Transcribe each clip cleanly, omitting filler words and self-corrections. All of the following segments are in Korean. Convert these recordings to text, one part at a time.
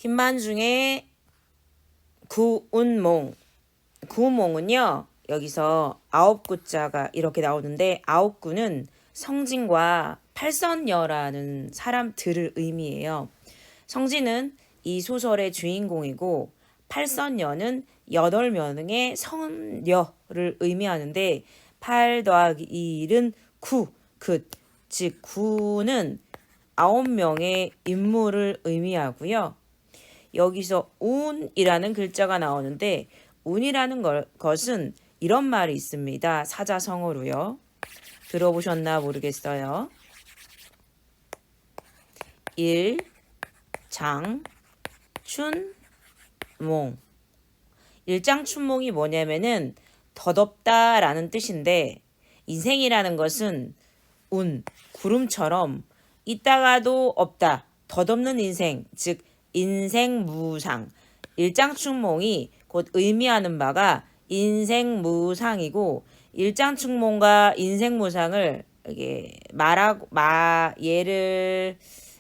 흰만 중에 구운몽. 구운몽은요, 여기서 아홉 구자가 이렇게 나오는데, 아홉 구는 성진과 팔선녀라는 사람들을 의미해요. 성진은 이 소설의 주인공이고, 팔선녀는 8명의 선녀를 의미하는데, 8 더하기 1은 9, 즉 9는 9명의 인물을 의미하고요. 여기서 운이라는 글자가 나오는데, 운이라는 것은 이런 말이 있습니다. 사자성어로요. 들어보셨나 모르겠어요. 일장춘몽. 일장춘몽이 뭐냐면은 덧없다라는 뜻인데, 인생이라는 것은 운, 구름처럼 있다가도 없다, 덧없는 인생, 즉 인생무상. 일장춘몽이 곧 의미하는 바가 인생무상이고, 일장춘몽과 인생무상을 이게 얘를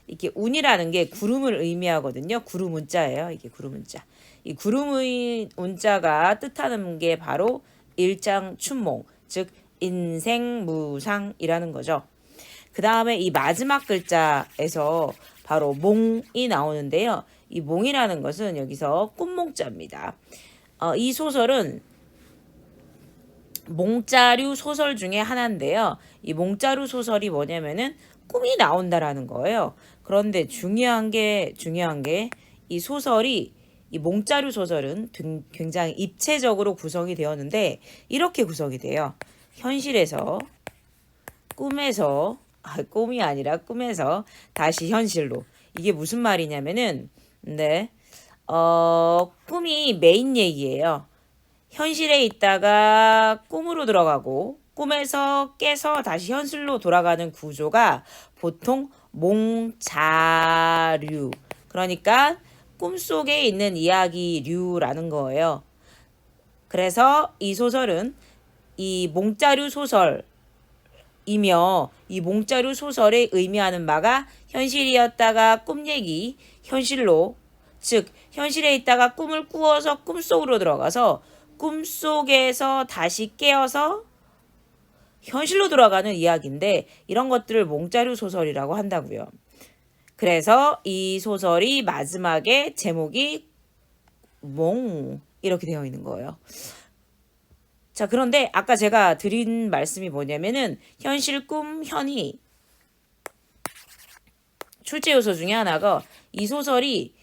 이렇게 운이라는 게 구름을 의미하거든요. 구름 운자예요. 이게 구름 운자. 이 구름의 운자가 뜻하는 게 바로 일장춘몽, 즉 인생무상이라는 거죠. 그 다음에 이 마지막 글자에서 바로 몽이 나오는데요. 이 몽이라는 것은 여기서 꿈몽자입니다. 이 소설은 몽자류 소설 중에 하나인데요. 이 몽자류 소설이 뭐냐면은 꿈이 나온다라는 거예요. 그런데 중요한 게 이 소설이, 이 몽자류 소설은 굉장히 입체적으로 구성이 되었는데, 이렇게 구성이 돼요. 현실에서, 꿈에서, 꿈이 아니라 꿈에서 다시 현실로. 이게 무슨 말이냐면은, 꿈이 메인 얘기예요. 현실에 있다가 꿈으로 들어가고, 꿈에서 깨서 다시 현실로 돌아가는 구조가 보통 몽자류. 그러니까 꿈속에 있는 이야기류라는 거예요. 그래서 이 소설은 이 몽자류 소설이며, 이 몽자류 소설에 의미하는 바가 현실이었다가 꿈 얘기, 현실로, 즉 현실에 있다가 꿈을 꾸어서 꿈속으로 들어가서 꿈속에서 다시 깨어서 현실로 돌아가는 이야기인데, 이런 것들을 몽자류 소설이라고 한다고요. 그래서 이 소설이 마지막에 제목이 몽 이렇게 되어 있는 거예요. 자, 그런데 아까 제가 드린 말씀이 뭐냐면은 현실, 꿈, 현이 출제 요소 중에 하나가 이 소설이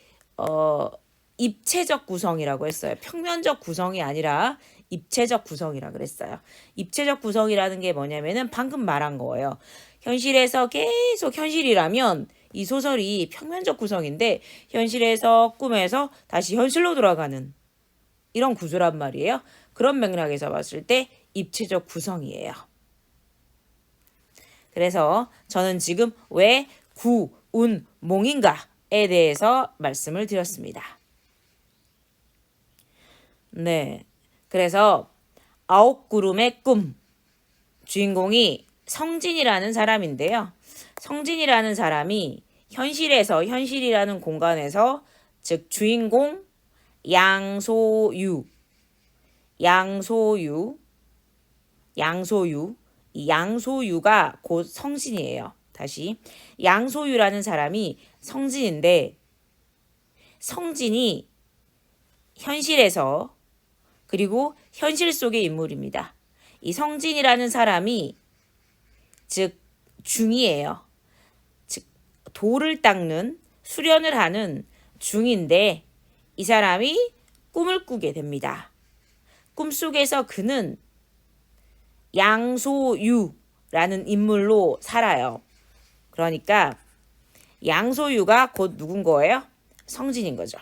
입체적 구성이라고 했어요. 평면적 구성이 아니라 입체적 구성이라 그랬어요. 입체적 구성이라는 게 뭐냐면은 방금 말한 거예요. 현실에서 계속 현실이라면 이 소설이 평면적 구성인데, 현실에서 꿈에서 다시 현실로 돌아가는 이런 구조란 말이에요. 그런 맥락에서 봤을 때 입체적 구성이에요. 그래서 저는 지금 왜 구, 운, 몽인가에 대해서 말씀을 드렸습니다. 네. 그래서 아홉 구름의 꿈, 주인공이 성진이라는 사람인데요. 성진이라는 사람이 현실에서, 현실이라는 공간에서, 즉 주인공 양소유, 이 양소유가 곧 성진이에요. 다시, 양소유라는 사람이 성진인데, 성진이 현실에서, 그리고 현실 속의 인물입니다. 이 성진이라는 사람이 즉 중이에요. 즉 돌을 닦는, 수련을 하는 중인데, 이 사람이 꿈을 꾸게 됩니다. 꿈속에서 그는 양소유라는 인물로 살아요. 그러니까 양소유가 곧 누군 거예요? 성진인 거죠.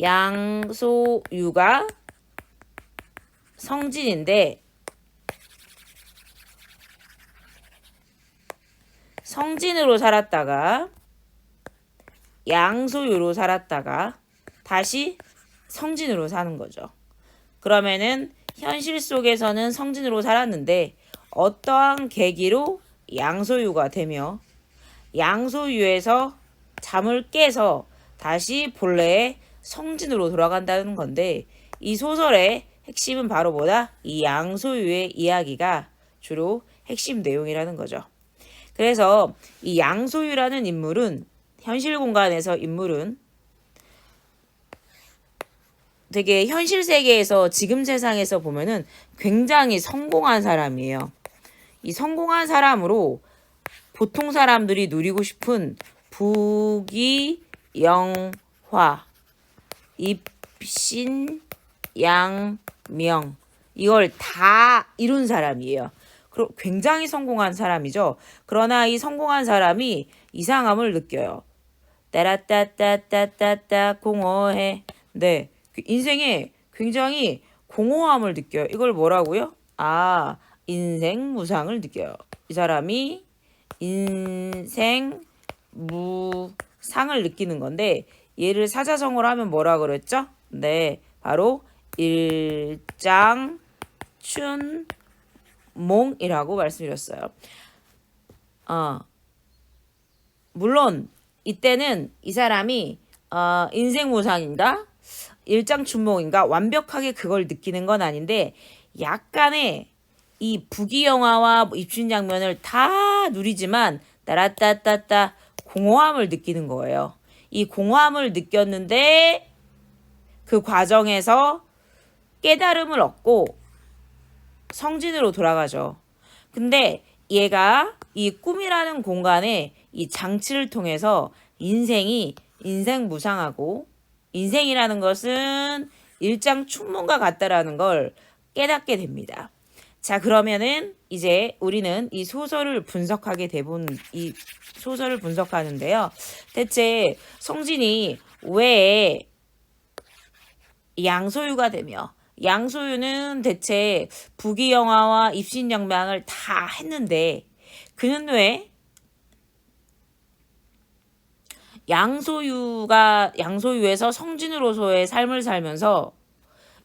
양소유가 성진인데, 성진으로 살았다가 양소유로 살았다가 다시 성진으로 사는 거죠. 그러면은 현실 속에서는 성진으로 살았는데, 어떠한 계기로 양소유가 되며, 양소유에서 잠을 깨서 다시 본래의 성진으로 돌아간다는 건데 이 소설의 핵심은 바로 뭐다? 이 양소유의 이야기가 주로 핵심 내용이라는 거죠. 그래서 이 양소유라는 인물은 현실 공간에서 인물은 되게 현실 세계에서 지금 세상에서 보면은 굉장히 성공한 사람이에요. 이 성공한 사람으로 보통 사람들이 누리고 싶은 부귀영화, 입신, 양명 이걸 다 이룬 사람이에요. 굉장히 성공한 사람이죠. 그러나 이 성공한 사람이 이상함을 느껴요. 따라따따따따따 공허해. 네, 인생에 굉장히 공허함을 느껴요. 이걸 뭐라고요? 아, 인생 무상을 느껴요. 이 사람이 인생 무상을 느끼는 건데 얘를 사자성어로 하면 뭐라 그랬죠? 네, 바로 일장춘몽이라고 말씀드렸어요. 물론 이때는 이 사람이 인생 무상인가? 일장춘몽인가? 완벽하게 그걸 느끼는 건 아닌데 약간의 이 부귀영화와 입신 장면을 다 누리지만 따라따따따 공허함을 느끼는 거예요. 이 공허함을 느꼈는데 그 과정에서 깨달음을 얻고 성진으로 돌아가죠. 근데 얘가 이 꿈이라는 공간에 이 장치를 통해서 인생이 인생 무상하고 인생이라는 것은 일장춘몽과 같다라는 걸 깨닫게 됩니다. 자, 그러면은 이제 우리는 이 소설을 분석하게 되본 이 소설을 분석하는데요. 대체 성진이 왜 양소유가 되며 양소유는 대체 부귀영화와 입신양명을 다 했는데 그는 왜 양소유에서 성진으로서의 삶을 살면서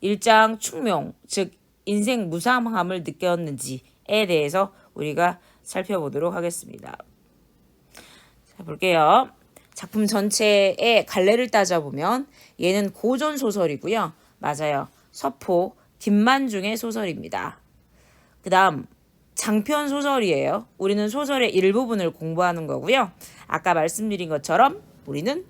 일장춘명 즉 인생 무상함을 느꼈는지에 대해서 우리가 살펴보도록 하겠습니다. 자, 볼게요. 작품 전체의 갈래를 따져보면 얘는 고전 소설이고요. 맞아요. 서포 김만중의 소설입니다. 그 다음 장편 소설이에요. 우리는 소설의 일부분을 공부하는 거고요. 아까 말씀드린 것처럼 우리는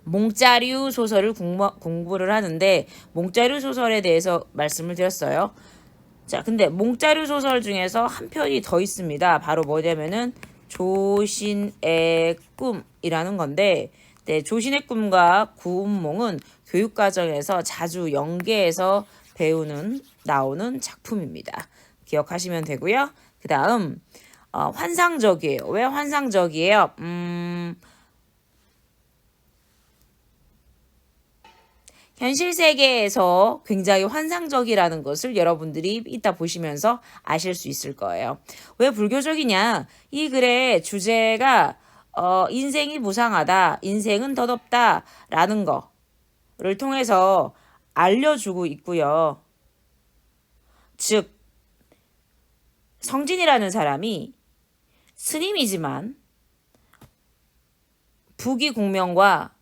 몽자류 소설을 공부를 하는데 몽자류 소설에 대해서 말씀을 드렸어요. 자, 근데 몽자류 소설 중에서 한 편이 더 있습니다. 바로 뭐냐면은 조신의 꿈이라는 건데 네, 조신의 꿈과 구운몽은 교육과정에서 자주 연계해서 나오는 작품입니다. 기억하시면 되고요. 그 다음 환상적이에요. 왜 환상적이에요? 현실 세계에서 굉장히 환상적이라는 것을 여러분들이 이따 보시면서 아실 수 있을 거예요. 왜 불교적이냐? 이 글의 주제가 인생이 무상하다, 인생은 덧없다 라는 거를 통해서 알려주고 있고요. 즉 성진이라는 사람이 스님이지만 부귀공명과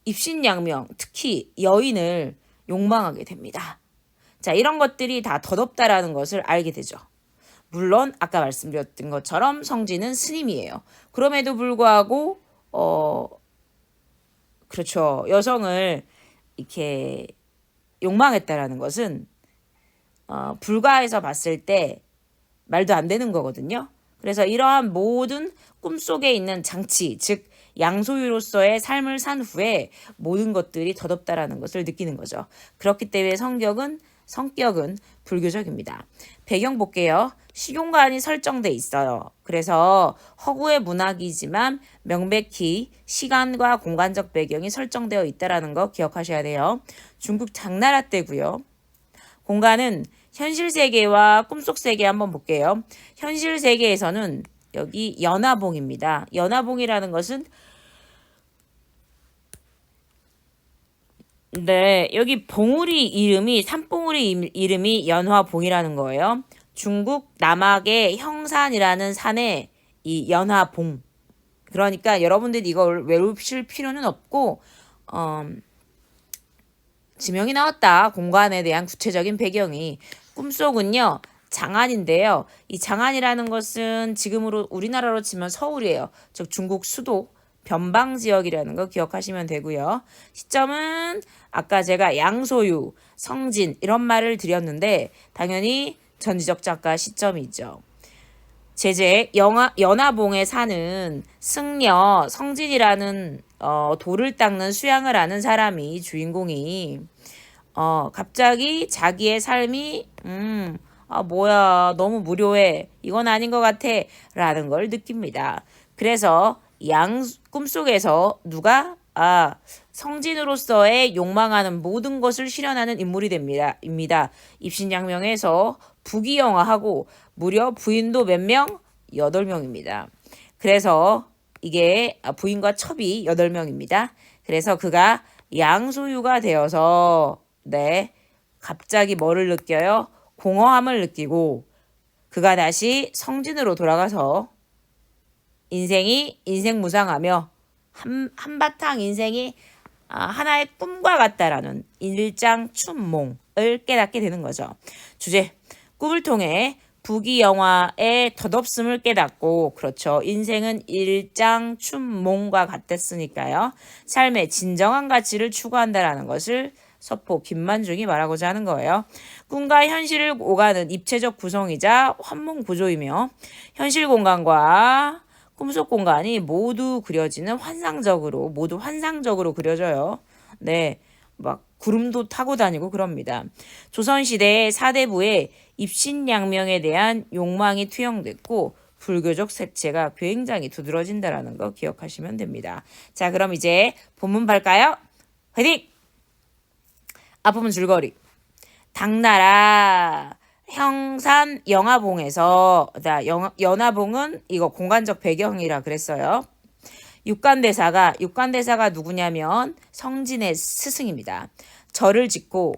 입신양명, 특히 여인을 욕망하게 됩니다. 자, 이런 것들이 다 덧없다라는 것을 알게 되죠. 물론 아까 말씀드렸던 것처럼 성진은 스님이에요. 그럼에도 불구하고 그렇죠. 여성을 이렇게 욕망했다라는 것은 불가에서 봤을 때 말도 안 되는 거거든요. 그래서 이러한 모든 꿈속에 있는 장치, 즉 양소유로서의 삶을 산 후에 모든 것들이 덧없다라는 것을 느끼는 거죠. 그렇기 때문에 성격은 불교적입니다. 배경 볼게요. 식용관이 설정돼 있어요. 그래서 허구의 문학이지만 명백히 시간과 공간적 배경이 설정되어 있다는 거 기억하셔야 돼요. 중국 장나라 때고요. 공간은 현실 세계와 꿈속 세계 한번 볼게요. 현실 세계에서는 여기 연화봉입니다. 연화봉이라는 것은 네, 여기 산봉우리 이름이 연화봉이라는 거예요. 중국 남악의 형산이라는 산에 이 연화봉, 그러니까 여러분들이 이걸 외우실 필요는 없고 지명이 나왔다. 공간에 대한 구체적인 배경이. 꿈속은요. 장안인데요. 이 장안이라는 것은 지금으로 우리나라로 치면 서울이에요. 즉 중국 수도 변방 지역이라는 거 기억하시면 되고요. 시점은 아까 제가 양소유, 성진 이런 말을 드렸는데 당연히 전지적 작가 시점이죠. 제제 연화봉에 사는 승려 성진이라는 돌을 닦는 수양을 하는 사람이 주인공이 갑자기 자기의 삶이 뭐야 너무 무료해 이건 아닌 것 같아 라는 걸 느낍니다. 그래서 꿈속에서 누가 성진으로서의 욕망하는 모든 것을 실현하는 인물이 입니다. 입신양명에서 부귀영화하고 무려 부인도 몇 명? 8명입니다. 그래서 이게 부인과 첩이 8명입니다. 그래서 그가 양소유가 되어서 갑자기 뭐를 느껴요? 공허함을 느끼고 그가 다시 성진으로 돌아가서 인생무상하며 한바탕 인생이 하나의 꿈과 같다라는 일장춘몽을 깨닫게 되는 거죠. 주제, 꿈을 통해 부귀영화의 덧없음을 깨닫고 그렇죠. 인생은 일장춘몽과 같았으니까요. 삶의 진정한 가치를 추구한다라는 것을 서포 김만중이 말하고자 하는 거예요. 꿈과 현실을 오가는 입체적 구성이자 환몽 구조이며 현실 공간과 꿈속 공간이 모두 환상적으로 그려져요. 막 구름도 타고 다니고 그럽니다. 조선시대의 사대부의 입신양명에 대한 욕망이 투영됐고 불교적 색채가 굉장히 두드러진다는 거 기억하시면 됩니다. 자, 그럼 이제 본문 볼까요? 화이팅! 앞부분 줄거리. 당나라 형산 연화봉에서 연화봉은 이거 공간적 배경이라 그랬어요. 육관대사가 누구냐면 성진의 스승입니다. 절을 짓고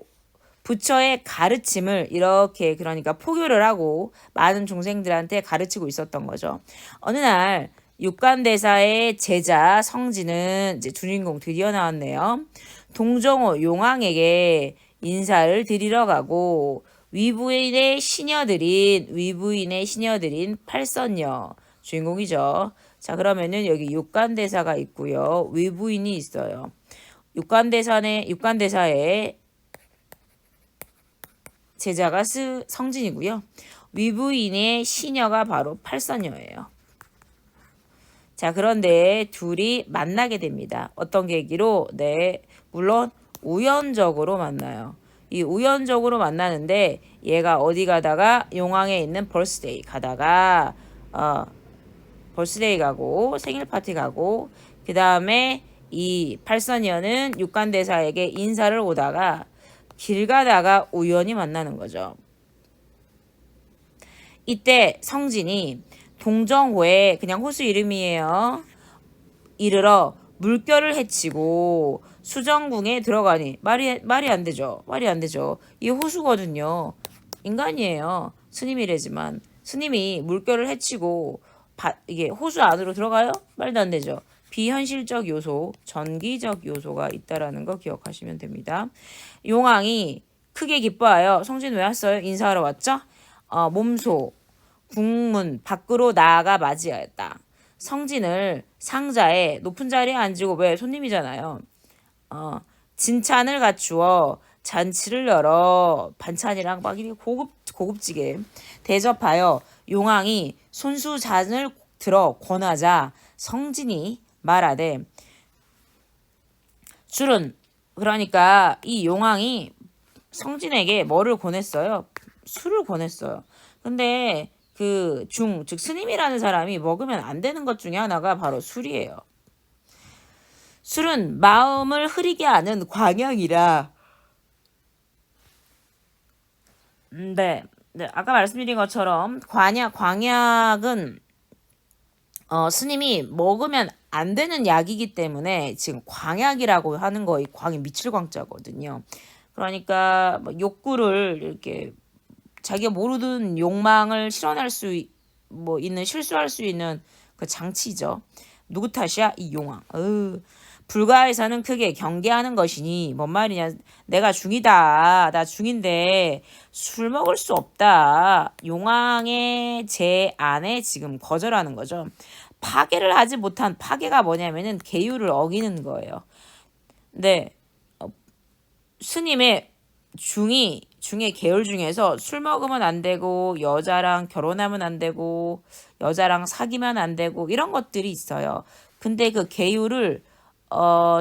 부처의 가르침을 이렇게 그러니까 포교를 하고 많은 중생들한테 가르치고 있었던 거죠. 어느 날 육관대사의 제자 성진은 이제 주인공 드디어 나왔네요. 동정호 용왕에게 인사를 드리러 가고 위부인의 시녀들인 팔선녀 주인공이죠. 자, 그러면은 여기 육관대사가 있고요. 위부인이 있어요. 육관대사의 제자가 성진이고요. 위부인의 시녀가 바로 팔선녀예요. 자, 그런데 둘이 만나게 됩니다. 어떤 계기로? 물론 우연적으로 만나요. 이 우연적으로 만나는데 얘가 어디 가다가 용왕에 있는 벌스데이 가다가 벌스데이 가고 생일 파티 가고 그 다음에 이 팔선녀는 육관대사에게 인사를 오다가 길 가다가 우연히 만나는 거죠. 이때 성진이 동정호에 그냥 호수 이름이에요. 이르러 물결을 헤치고 수정궁에 들어가니 말이 안 되죠. 이 호수거든요. 인간이에요. 스님이래지만 스님이 물결을 헤치고 이게 호수 안으로 들어가요? 말도 안 되죠. 비현실적 요소, 전기적 요소가 있다라는 거 기억하시면 됩니다. 용왕이 크게 기뻐하여 성진 왜 왔어요? 인사하러 왔죠? 몸소 궁문 밖으로 나아가 맞이하였다. 성진을 상자에 높은 자리에 앉히고 왜 손님이잖아요. 진찬을 갖추어 잔치를 열어 반찬이랑 막 이렇게 고급지게 대접하여 용왕이 손수 잔을 들어 권하자 성진이 말하되 술은 그러니까 이 용왕이 성진에게 뭐를 권했어요? 술을 권했어요. 근데 즉 스님이라는 사람이 먹으면 안 되는 것 중에 하나가 바로 술이에요. 술은 마음을 흐리게 하는 광약이라. 아까 말씀드린 것처럼 광약은 스님이 먹으면 안 되는 약이기 때문에 지금 광약이라고 하는 거이 광이 미칠 광자거든요. 그러니까 욕구를 이렇게 자기가 모르는 욕망을 실현할 수 있는 실수할 수 있는 그 장치죠. 누구 탓이야? 이 용왕. 불가에서는 크게 경계하는 것이니 뭔 말이냐? 내가 중이다. 나 중인데 술 먹을 수 없다. 용왕의 제안에 지금 거절하는 거죠. 파괴를 하지 못한 파괴가 뭐냐면은 계율을 어기는 거예요. 네, 스님의 중의 계열 중에서 술 먹으면 안 되고 여자랑 결혼하면 안 되고 여자랑 사귀면 안 되고 이런 것들이 있어요. 근데 그 계율을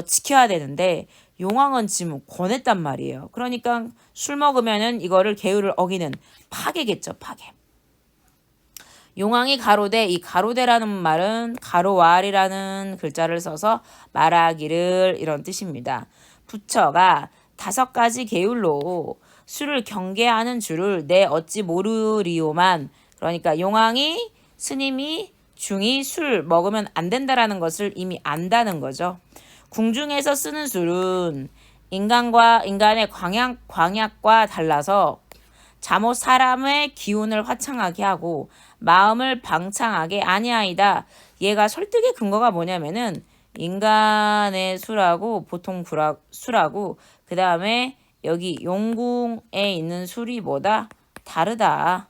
지켜야 되는데 용왕은 지금 권했단 말이에요. 그러니까 술 먹으면은 이거를 계율을 어기는 파괴겠죠, 파괴. 용왕이 가로되, 이 가로되라는 말은 가로왈이라는 글자를 써서 말하기를 이런 뜻입니다. 부처가 5가지 계율로 술을 경계하는 줄을 내 어찌 모르리오만. 그러니까 용왕이 스님이 중이 술 먹으면 안 된다라는 것을 이미 안다는 거죠. 궁중에서 쓰는 술은 인간의 광약과 달라서 잠옷 사람의 기운을 화창하게 하고 마음을 방창하게 아니하이다. 얘가 설득의 근거가 뭐냐면은 인간의 술하고 보통 술하고 그 다음에 여기 용궁에 있는 술이 뭐다? 다르다.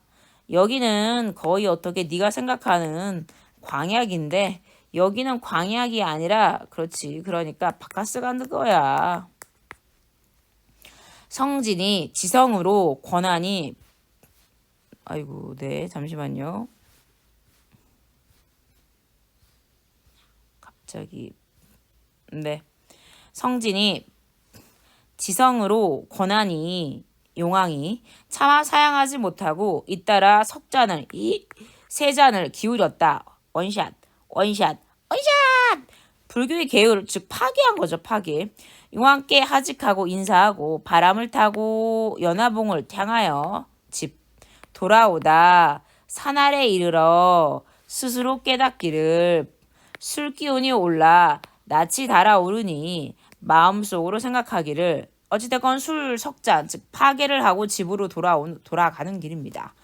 여기는 거의 어떻게 네가 생각하는 광약인데 여기는 광약이 아니라 그렇지. 그러니까 바카스 가는 거야. 성진이 지성으로 권하니 아이고 네 잠시만요. 갑자기 네 성진이 지성으로 권하니 용왕이 차마 사양하지 못하고 잇따라 석잔을 이 세 잔을 기울였다. 원샷 원샷 원샷. 불교의 계율 즉 파괴한 거죠. 파괴. 용왕께 하직하고 인사하고 바람을 타고 연화봉을 향하여 집 돌아오다 산 아래 이르러 스스로 깨닫기를 술기운이 올라 낯이 달아오르니 마음속으로 생각하기를 어찌됐건 술 석잔 즉 파괴를 하고 집으로 돌아가는 길입니다.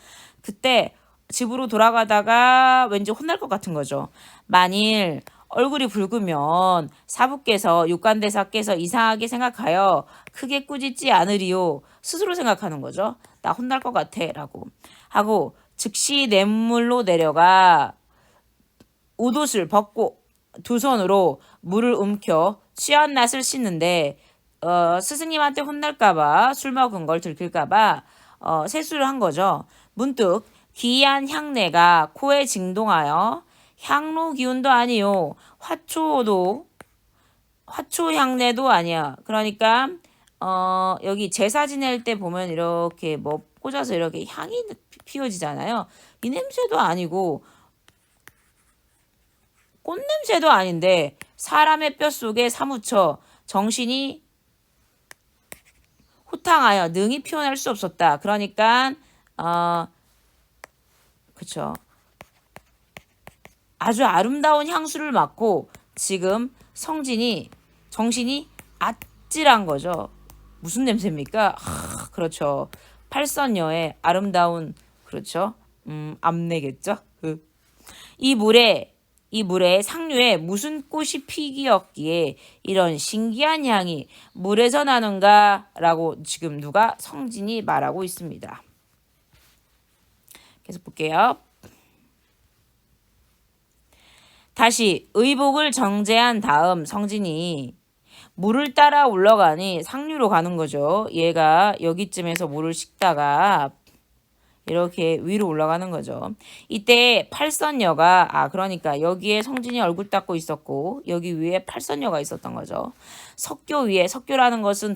그때 집으로 돌아가다가 왠지 혼날 것 같은 거죠. 만일 얼굴이 붉으면 사부께서 육관대사께서 이상하게 생각하여 크게 꾸짖지 않으리요. 스스로 생각하는 거죠. 나 혼날 것 같아 라고 하고 즉시 냇물로 내려가 옷을 벗고 두 손으로 물을 움켜 취한 낯을 씻는데 스승님한테 혼날까봐 술 먹은 걸 들킬까봐 세수를 한 거죠. 문득 기이한 향내가 코에 징동하여 향로 기운도 아니요 화초 향내도 아니야. 그러니까 여기 제사 지낼 때 보면 이렇게 뭐 꽂아서 이렇게 향이 피워지잖아요. 이 냄새도 아니고 꽃냄새도 아닌데 사람의 뼛속에 사무쳐 정신이 호탕하여 능히 표현할 수 없었다. 그러니까 그쵸. 아주 아름다운 향수를 맡고 지금 정신이 아찔한 거죠. 무슨 냄새입니까? 그렇죠. 팔선녀의 아름다운 그렇죠. 암내겠죠. 이 물에 상류에 무슨 꽃이 피기였기에 이런 신기한 향이 물에서 나는가라고 지금 누가 성진이 말하고 있습니다. 계속 볼게요. 다시 의복을 정제한 다음 성진이 물을 따라 올라가니 상류로 가는 거죠. 얘가 여기쯤에서 물을 씻다가 이렇게 위로 올라가는 거죠. 이때 팔선녀가 그러니까 여기에 성진이 얼굴 닦고 있었고 여기 위에 팔선녀가 있었던 거죠. 석교 위에 석교라는 것은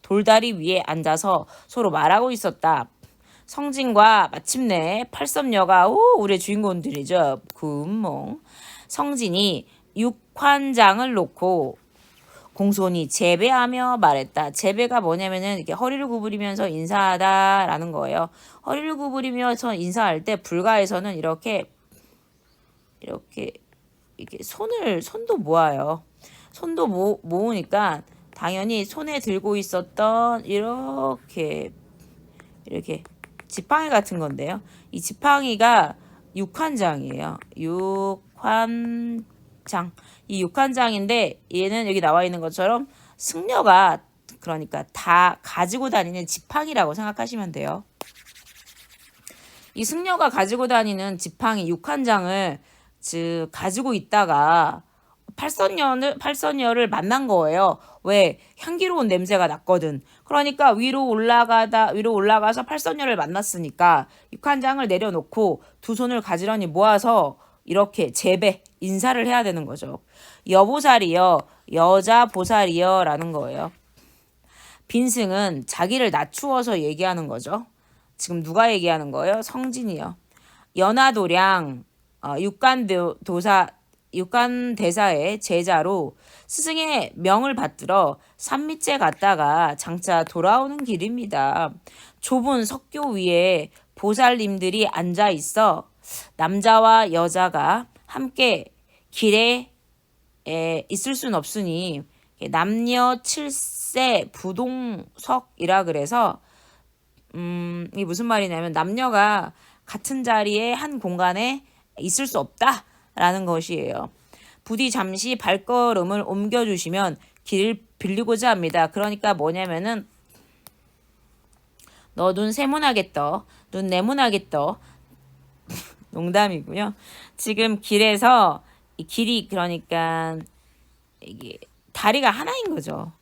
돌다리 위에 앉아서 서로 말하고 있었다. 성진과 마침내 팔선녀가 우리의 주인공들이죠. 금몽. 성진이 육환장을 놓고 공손히 제배하며 말했다. 제배가 뭐냐면은 이렇게 허리를 구부리면서 인사하다라는 거예요. 허리를 구부리면서 인사할 때 불가에서는 이렇게 손도 모아요. 손도 모으니까 당연히 손에 들고 있었던 이렇게 지팡이 같은 건데요. 이 지팡이가 육환장이에요. 장. 이 육한장인데 얘는 여기 나와 있는 것처럼 승려가 그러니까 다 가지고 다니는 지팡이라고 생각하시면 돼요. 이 승려가 가지고 다니는 지팡이 육한장을 즉 가지고 있다가 팔선녀를 만난 거예요. 왜? 향기로운 냄새가 났거든. 그러니까 위로 올라가서 팔선녀를 만났으니까 육한장을 내려놓고 두 손을 가지런히 모아서 이렇게 제배 인사를 해야 되는 거죠. 여보살이여, 여자 보살이여 라는 거예요. 빈승은 자기를 낮추어서 얘기하는 거죠. 지금 누가 얘기하는 거예요? 성진이요. 연화도량 육간대사의 제자로 스승의 명을 받들어 산 밑에 갔다가 장차 돌아오는 길입니다. 좁은 석교 위에 보살님들이 앉아 있어 남자와 여자가 함께 길에 있을 순 없으니 남녀 7세 부동석이라 그래서 이게 무슨 말이냐면 남녀가 같은 자리에 한 공간에 있을 수 없다라는 것이에요. 부디 잠시 발걸음을 옮겨주시면 길을 빌리고자 합니다. 그러니까 뭐냐면은 너 눈 세모나겠더, 눈 네모나겠더. 농담이고요. 지금 길에서 이 길이 그러니까 이게 다리가 하나인 거죠.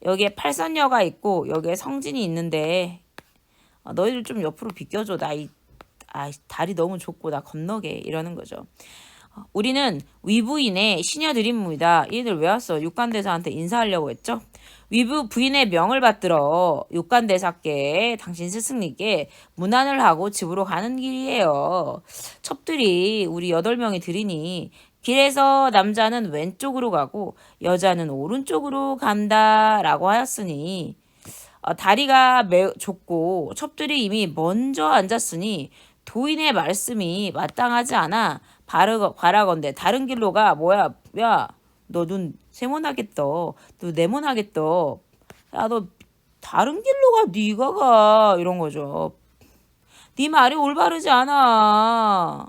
여기에 팔선녀가 있고 여기에 성진이 있는데 너희들 좀 옆으로 비껴줘. 다리 너무 좁고 나 건너게 이러는 거죠. 우리는 위부인의 시녀들입니다. 얘들 왜 왔어? 육간대사한테 인사하려고 했죠. 위부 부인의 명을 받들어 육간대사께 당신 스승님께 문안을 하고 집으로 가는 길이에요. 첩들이 우리 8명이 들이니 길에서 남자는 왼쪽으로 가고 여자는 오른쪽으로 간다라고 하였으니 다리가 매우 좁고 첩들이 이미 먼저 앉았으니 도인의 말씀이 마땅하지 않아 바라건대 다른 길로가 뭐야? 야, 너 눈 세모나겠더. 너 네모나겠더. 야, 너 다른 길로 가. 네가 가. 이런 거죠. 네 말이 올바르지 않아.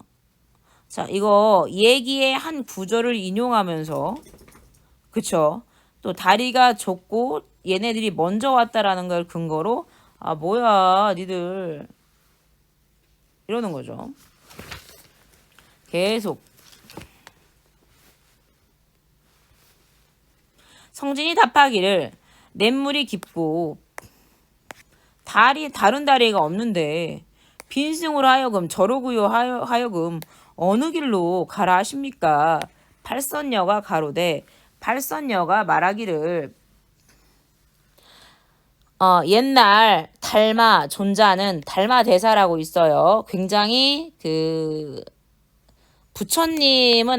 자, 이거 얘기의 한 구절을 인용하면서 그쵸? 또 다리가 좁고 얘네들이 먼저 왔다라는 걸 근거로 뭐야 니들 이러는 거죠. 계속 성진이 답하기를 냇물이 깊고 다른 다리가 없는데 빈승으로 하여금 저러구요 하여금 어느 길로 가라 하십니까? 팔선녀가 가로되 팔선녀가 말하기를 옛날 달마 존자는 달마 대사라고 있어요. 굉장히 부처님은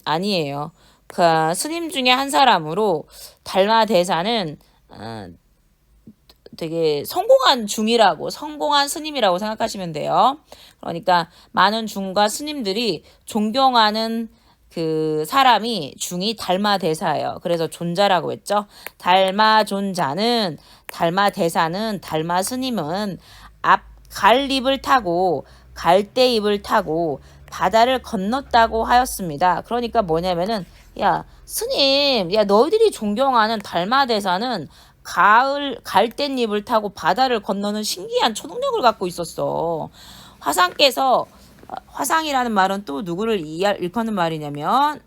아니에요. 그 스님 중에 한 사람으로 달마 대사는 되게 성공한 스님이라고 생각하시면 돼요. 그러니까 많은 중과 스님들이 존경하는 그 사람이 중이 달마 대사예요. 그래서 존자라고 했죠. 달마 존자는 달마 대사는 달마 스님은 앞 갈입을 타고 갈대입을 타고 바다를 건넜다고 하였습니다. 그러니까 뭐냐면은 야 스님, 야 너희들이 존경하는 달마 대사는 갈대잎을 타고 바다를 건너는 신기한 초능력을 갖고 있었어. 화상이라는 말은 또 누구를 일컫는 말이냐면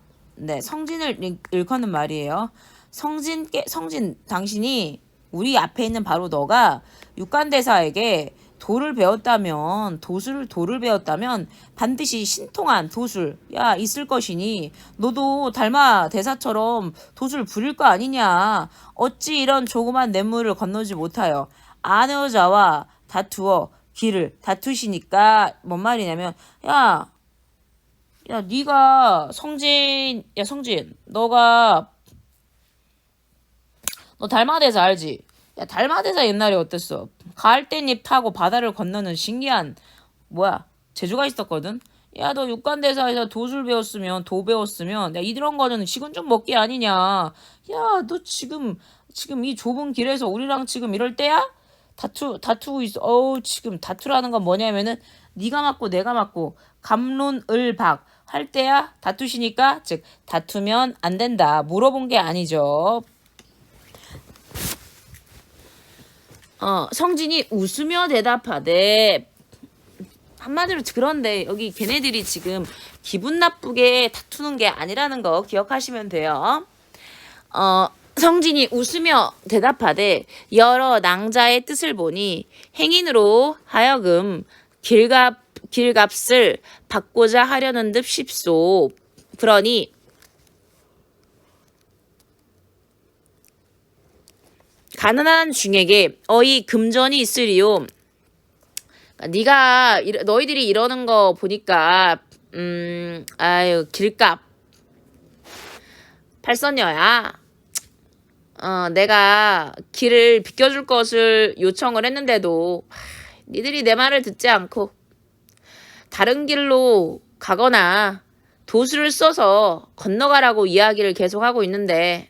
성진을 일컫는 말이에요. 성진 당신이 우리 앞에 있는 바로 너가 육간대사에게 돌을 배웠다면 반드시 신통한 도술 있을 것이니 너도 달마 대사처럼 도술 부릴 거 아니냐. 어찌 이런 조그만 냇물을 건너지 못하여 아내 여자와 다투어 길을 다투시니까 뭔 말이냐면 네가 성진 너 달마대사 알지? 야 달마대사 옛날에 어땠어? 갈대잎 타고 바다를 건너는 신기한 재주가 있었거든. 야 너 육간대사에서 도 배웠으면 야 이런 거는 식은 죽 먹기 아니냐. 야 너 지금 이 좁은 길에서 우리랑 지금 이럴 때야? 다투고 있어. 지금 다투라는 건 뭐냐면은 네가 맞고 내가 맞고 갑론을박 할 때야 다투시니까 즉 다투면 안 된다. 물어본 게 아니죠. 성진이 웃으며 대답하되 한마디로 그런데 여기 걔네들이 지금 기분 나쁘게 다투는 게 아니라는 거 기억하시면 돼요. 성진이 웃으며 대답하되 여러 낭자의 뜻을 보니 행인으로 하여금 길값을 받고자 하려는 듯 싶소. 그러니 가난한 중에게 어이 금전이 있으리요. 네가 너희들이 이러는 거 보니까 아유 길값 팔선녀야. 내가 길을 비켜줄 것을 요청을 했는데도 니들이 내 말을 듣지 않고 다른 길로 가거나 도수를 써서 건너가라고 이야기를 계속하고 있는데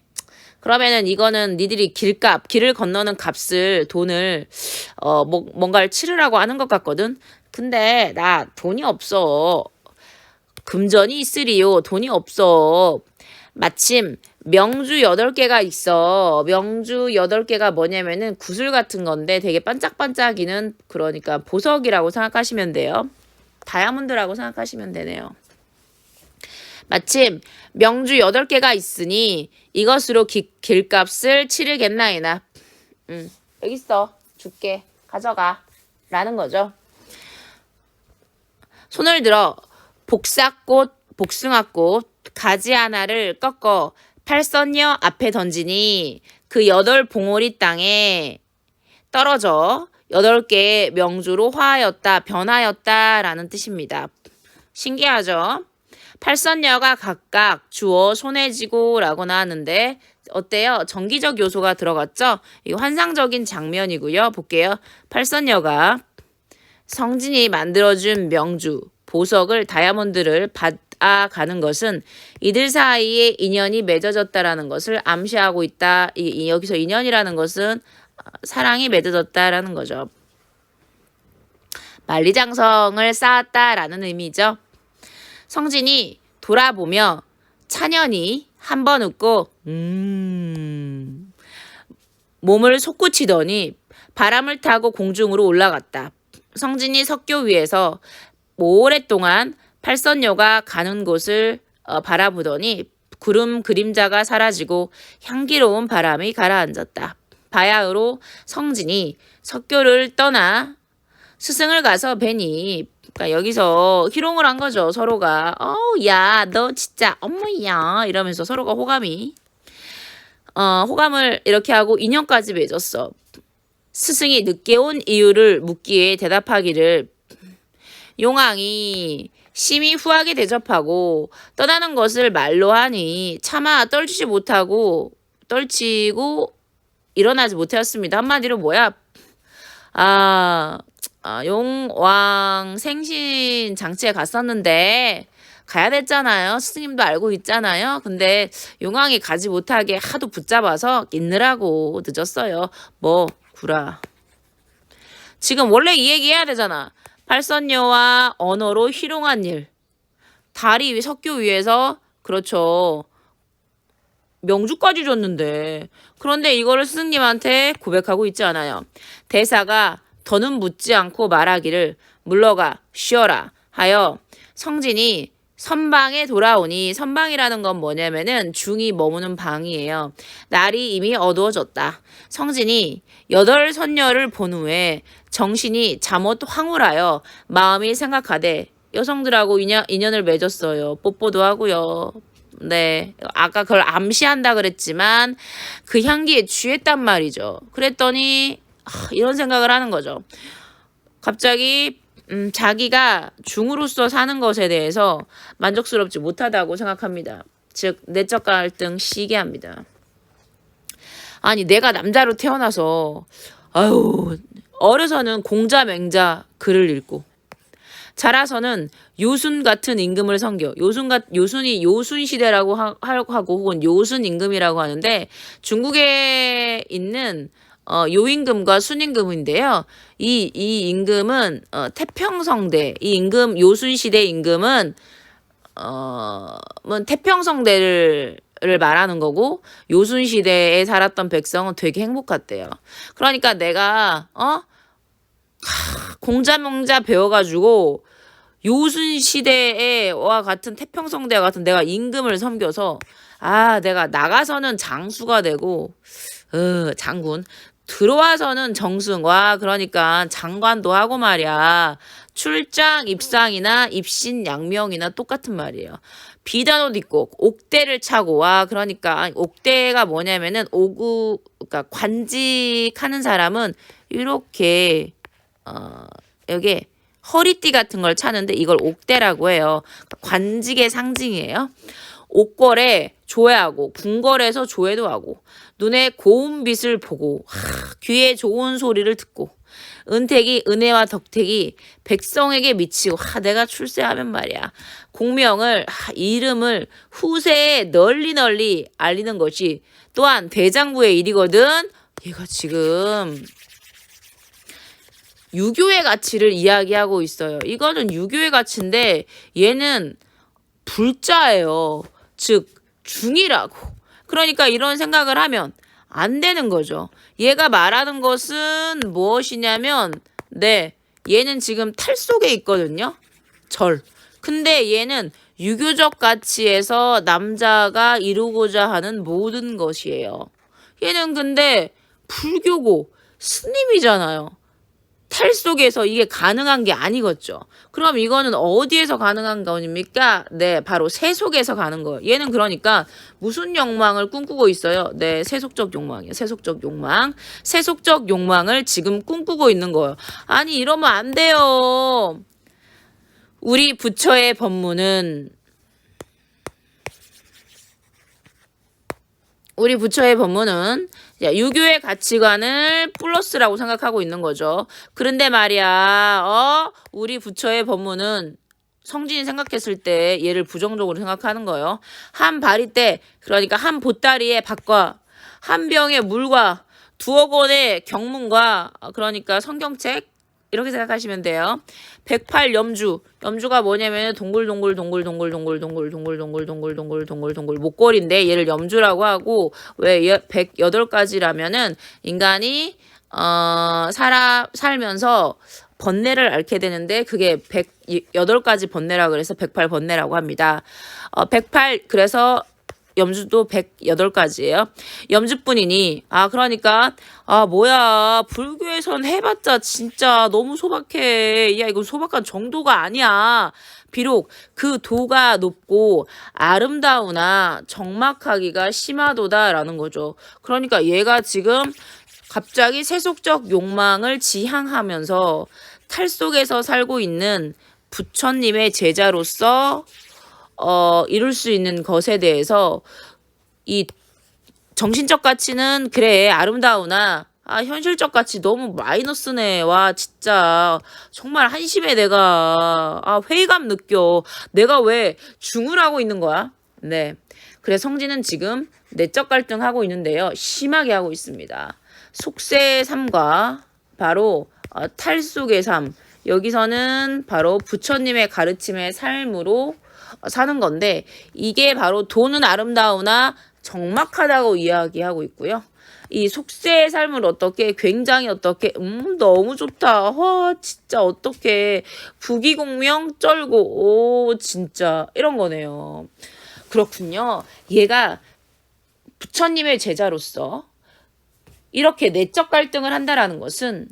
그러면은 이거는 니들이 길을 건너는 값을 돈을 뭔가를 치르라고 하는 것 같거든. 근데 나 돈이 없어. 금전이 있으리요. 돈이 없어. 마침 명주 8개가 있어. 명주 8개가 뭐냐면은 구슬 같은 건데 되게 반짝반짝이는 그러니까 보석이라고 생각하시면 돼요. 다이아몬드라고 생각하시면 되네요. 마침 명주 8개가 있으니 이것으로 길값을 치르겠나이나. 여기 있어. 줄게. 가져가. 라는 거죠. 손을 들어 복사꽃, 복숭아꽃, 가지 하나를 꺾어 팔선녀 앞에 던지니 그 8봉오리 땅에 떨어져 8개의 명주로 화하였다, 변하였다라는 뜻입니다. 신기하죠? 팔선녀가 각각 주어 손에 쥐고 라고 나왔는데 어때요? 정기적 요소가 들어갔죠? 이거 환상적인 장면이고요. 볼게요. 팔선녀가 성진이 만들어준 명주, 보석을 다이아몬드를 받아가는 것은 이들 사이에 인연이 맺어졌다라는 것을 암시하고 있다. 여기서 인연이라는 것은 사랑이 맺어졌다라는 거죠. 만리장성을 쌓았다라는 의미죠. 성진이 돌아보며 찬연히 한 번 웃고 몸을 솟구치더니 바람을 타고 공중으로 올라갔다. 성진이 석교 위에서 오랫동안 팔선녀가 가는 곳을 바라보더니 구름 그림자가 사라지고 향기로운 바람이 가라앉았다. 바야흐로 성진이 석교를 떠나 스승을 가서 뵈니 그러니까 여기서 희롱을 한 거죠. 서로가 야 너 진짜 어머야 이러면서 서로가 호감을 이렇게 하고 인연까지 맺었어. 스승이 늦게 온 이유를 묻기에 대답하기를 용왕이 심히 후하게 대접하고 떠나는 것을 말로 하니 차마 떨치고 일어나지 못하였습니다. 한마디로 뭐야? 용왕 생신 장치에 갔었는데 가야 됐잖아요. 스승님도 알고 있잖아요. 근데 용왕이 가지 못하게 하도 붙잡아서 있느라고 늦었어요. 뭐 구라. 지금 원래 이 얘기 해야 되잖아. 팔선녀와 언어로 희롱한 일. 다리 석교 위에서 그렇죠. 명주까지 줬는데 그런데 이거를 스승님한테 고백하고 있지 않아요. 대사가 더는 묻지 않고 말하기를 물러가 쉬어라 하여 성진이 선방에 돌아오니 선방이라는 건 뭐냐면은 중이 머무는 방이에요. 날이 이미 어두워졌다. 성진이 8선녀를 본 후에 정신이 잠옷 황홀하여 마음이 생각하되 여성들하고 인연을 맺었어요. 뽀뽀도 하고요. 네, 아까 그걸 암시한다 그랬지만 그 향기에 취했단 말이죠. 그랬더니 이런 생각을 하는 거죠. 갑자기 자기가 중으로서 사는 것에 대해서 만족스럽지 못하다고 생각합니다. 즉 내적 갈등 시기합니다. 아니 내가 남자로 태어나서 어려서는 공자맹자 글을 읽고 자라서는 요순 같은 임금을 섬겨. 요순이 요순 시대라고 하고 혹은 요순 임금이라고 하는데 중국에 있는 요임금과 순임금인데요. 이 임금은 태평성대 이 임금 요순 시대 임금은 태평성대를 말하는 거고 요순 시대에 살았던 백성은 되게 행복했대요. 그러니까 내가 공자명자 배워가지고 요순 시대와 같은 태평성대와 같은 내가 임금을 섬겨서 내가 나가서는 장수가 되고 장군 들어와서는 정승 그러니까 장관도 하고 말이야. 출장 입상이나 입신 양명이나 똑같은 말이에요. 비단 옷 입고 옥대를 차고 그러니까 옥대가 뭐냐면은 그러니까 관직하는 사람은 이렇게 여기 허리띠 같은 걸 차는데 이걸 옥대라고 해요. 관직의 상징이에요. 옥걸에 조회하고 궁궐에서 조회도 하고 눈에 고운 빛을 보고 귀에 좋은 소리를 듣고 은택이 은혜와 덕택이 백성에게 미치고 내가 출세하면 말이야 공명을 이름을 후세에 널리 알리는 것이 또한 대장부의 일이거든. 얘가 지금 유교의 가치를 이야기하고 있어요. 이거는 유교의 가치인데 얘는 불자예요. 즉 중이라고. 그러니까 이런 생각을 하면 안 되는 거죠. 얘가 말하는 것은 무엇이냐면 얘는 지금 탈 속에 있거든요. 절. 근데 얘는 유교적 가치에서 남자가 이루고자 하는 모든 것이에요. 얘는 근데 불교고 스님이잖아요. 탈 속에서 이게 가능한 게 아니겠죠. 그럼 이거는 어디에서 가능한 겁니까? 바로 세 속에서 가는 거예요. 얘는 그러니까 무슨 욕망을 꿈꾸고 있어요? 세속적 욕망이에요. 세속적 욕망. 세속적 욕망을 지금 꿈꾸고 있는 거예요. 아니 이러면 안 돼요. 우리 부처의 법문은 유교의 가치관을 플러스라고 생각하고 있는 거죠. 그런데 말이야, 우리 부처의 법문은 성진이 생각했을 때 얘를 부정적으로 생각하는 거예요. 한 바리떼, 그러니까 한 보따리의 밥과 한 병의 물과 2억 원의 경문과 그러니까 성경책 이렇게 생각하시면 돼요. 108염주. 염주가 뭐냐면 동글동글 목걸이인데 얘를 염주라고 하고 왜 108가지라면은 인간이 살면서 번뇌를 앓게 되는데 그게 108가지 번뇌라 그래서 108번뇌라고 합니다. 108 그래서 염주도 108가지예요. 염주뿐이니 그러니까 뭐야 불교에선 해봤자 진짜 너무 소박해. 야 이거 소박한 정도가 아니야. 비록 그 도가 높고 아름다우나 적막하기가 심하도다라는 거죠. 그러니까 얘가 지금 갑자기 세속적 욕망을 지향하면서 탈 속에서 살고 있는 부처님의 제자로서 이룰 수 있는 것에 대해서 이 정신적 가치는 그래 아름다우나 현실적 가치 너무 마이너스네. 진짜 정말 한심해. 내가 회의감 느껴. 내가 왜 중을 하고 있는 거야? 그래 성진은 지금 내적 갈등하고 있는데요. 심하게 하고 있습니다. 속세의 삶과 바로 탈 속의 삶. 여기서는 바로 부처님의 가르침의 삶으로 사는 건데 이게 바로 도는 아름다우나 적막하다고 이야기하고 있고요. 이 속세의 삶을 굉장히 너무 좋다. 진짜 부귀공명 쩔고 진짜 이런 거네요. 그렇군요. 얘가 부처님의 제자로서 이렇게 내적 갈등을 한다라는 것은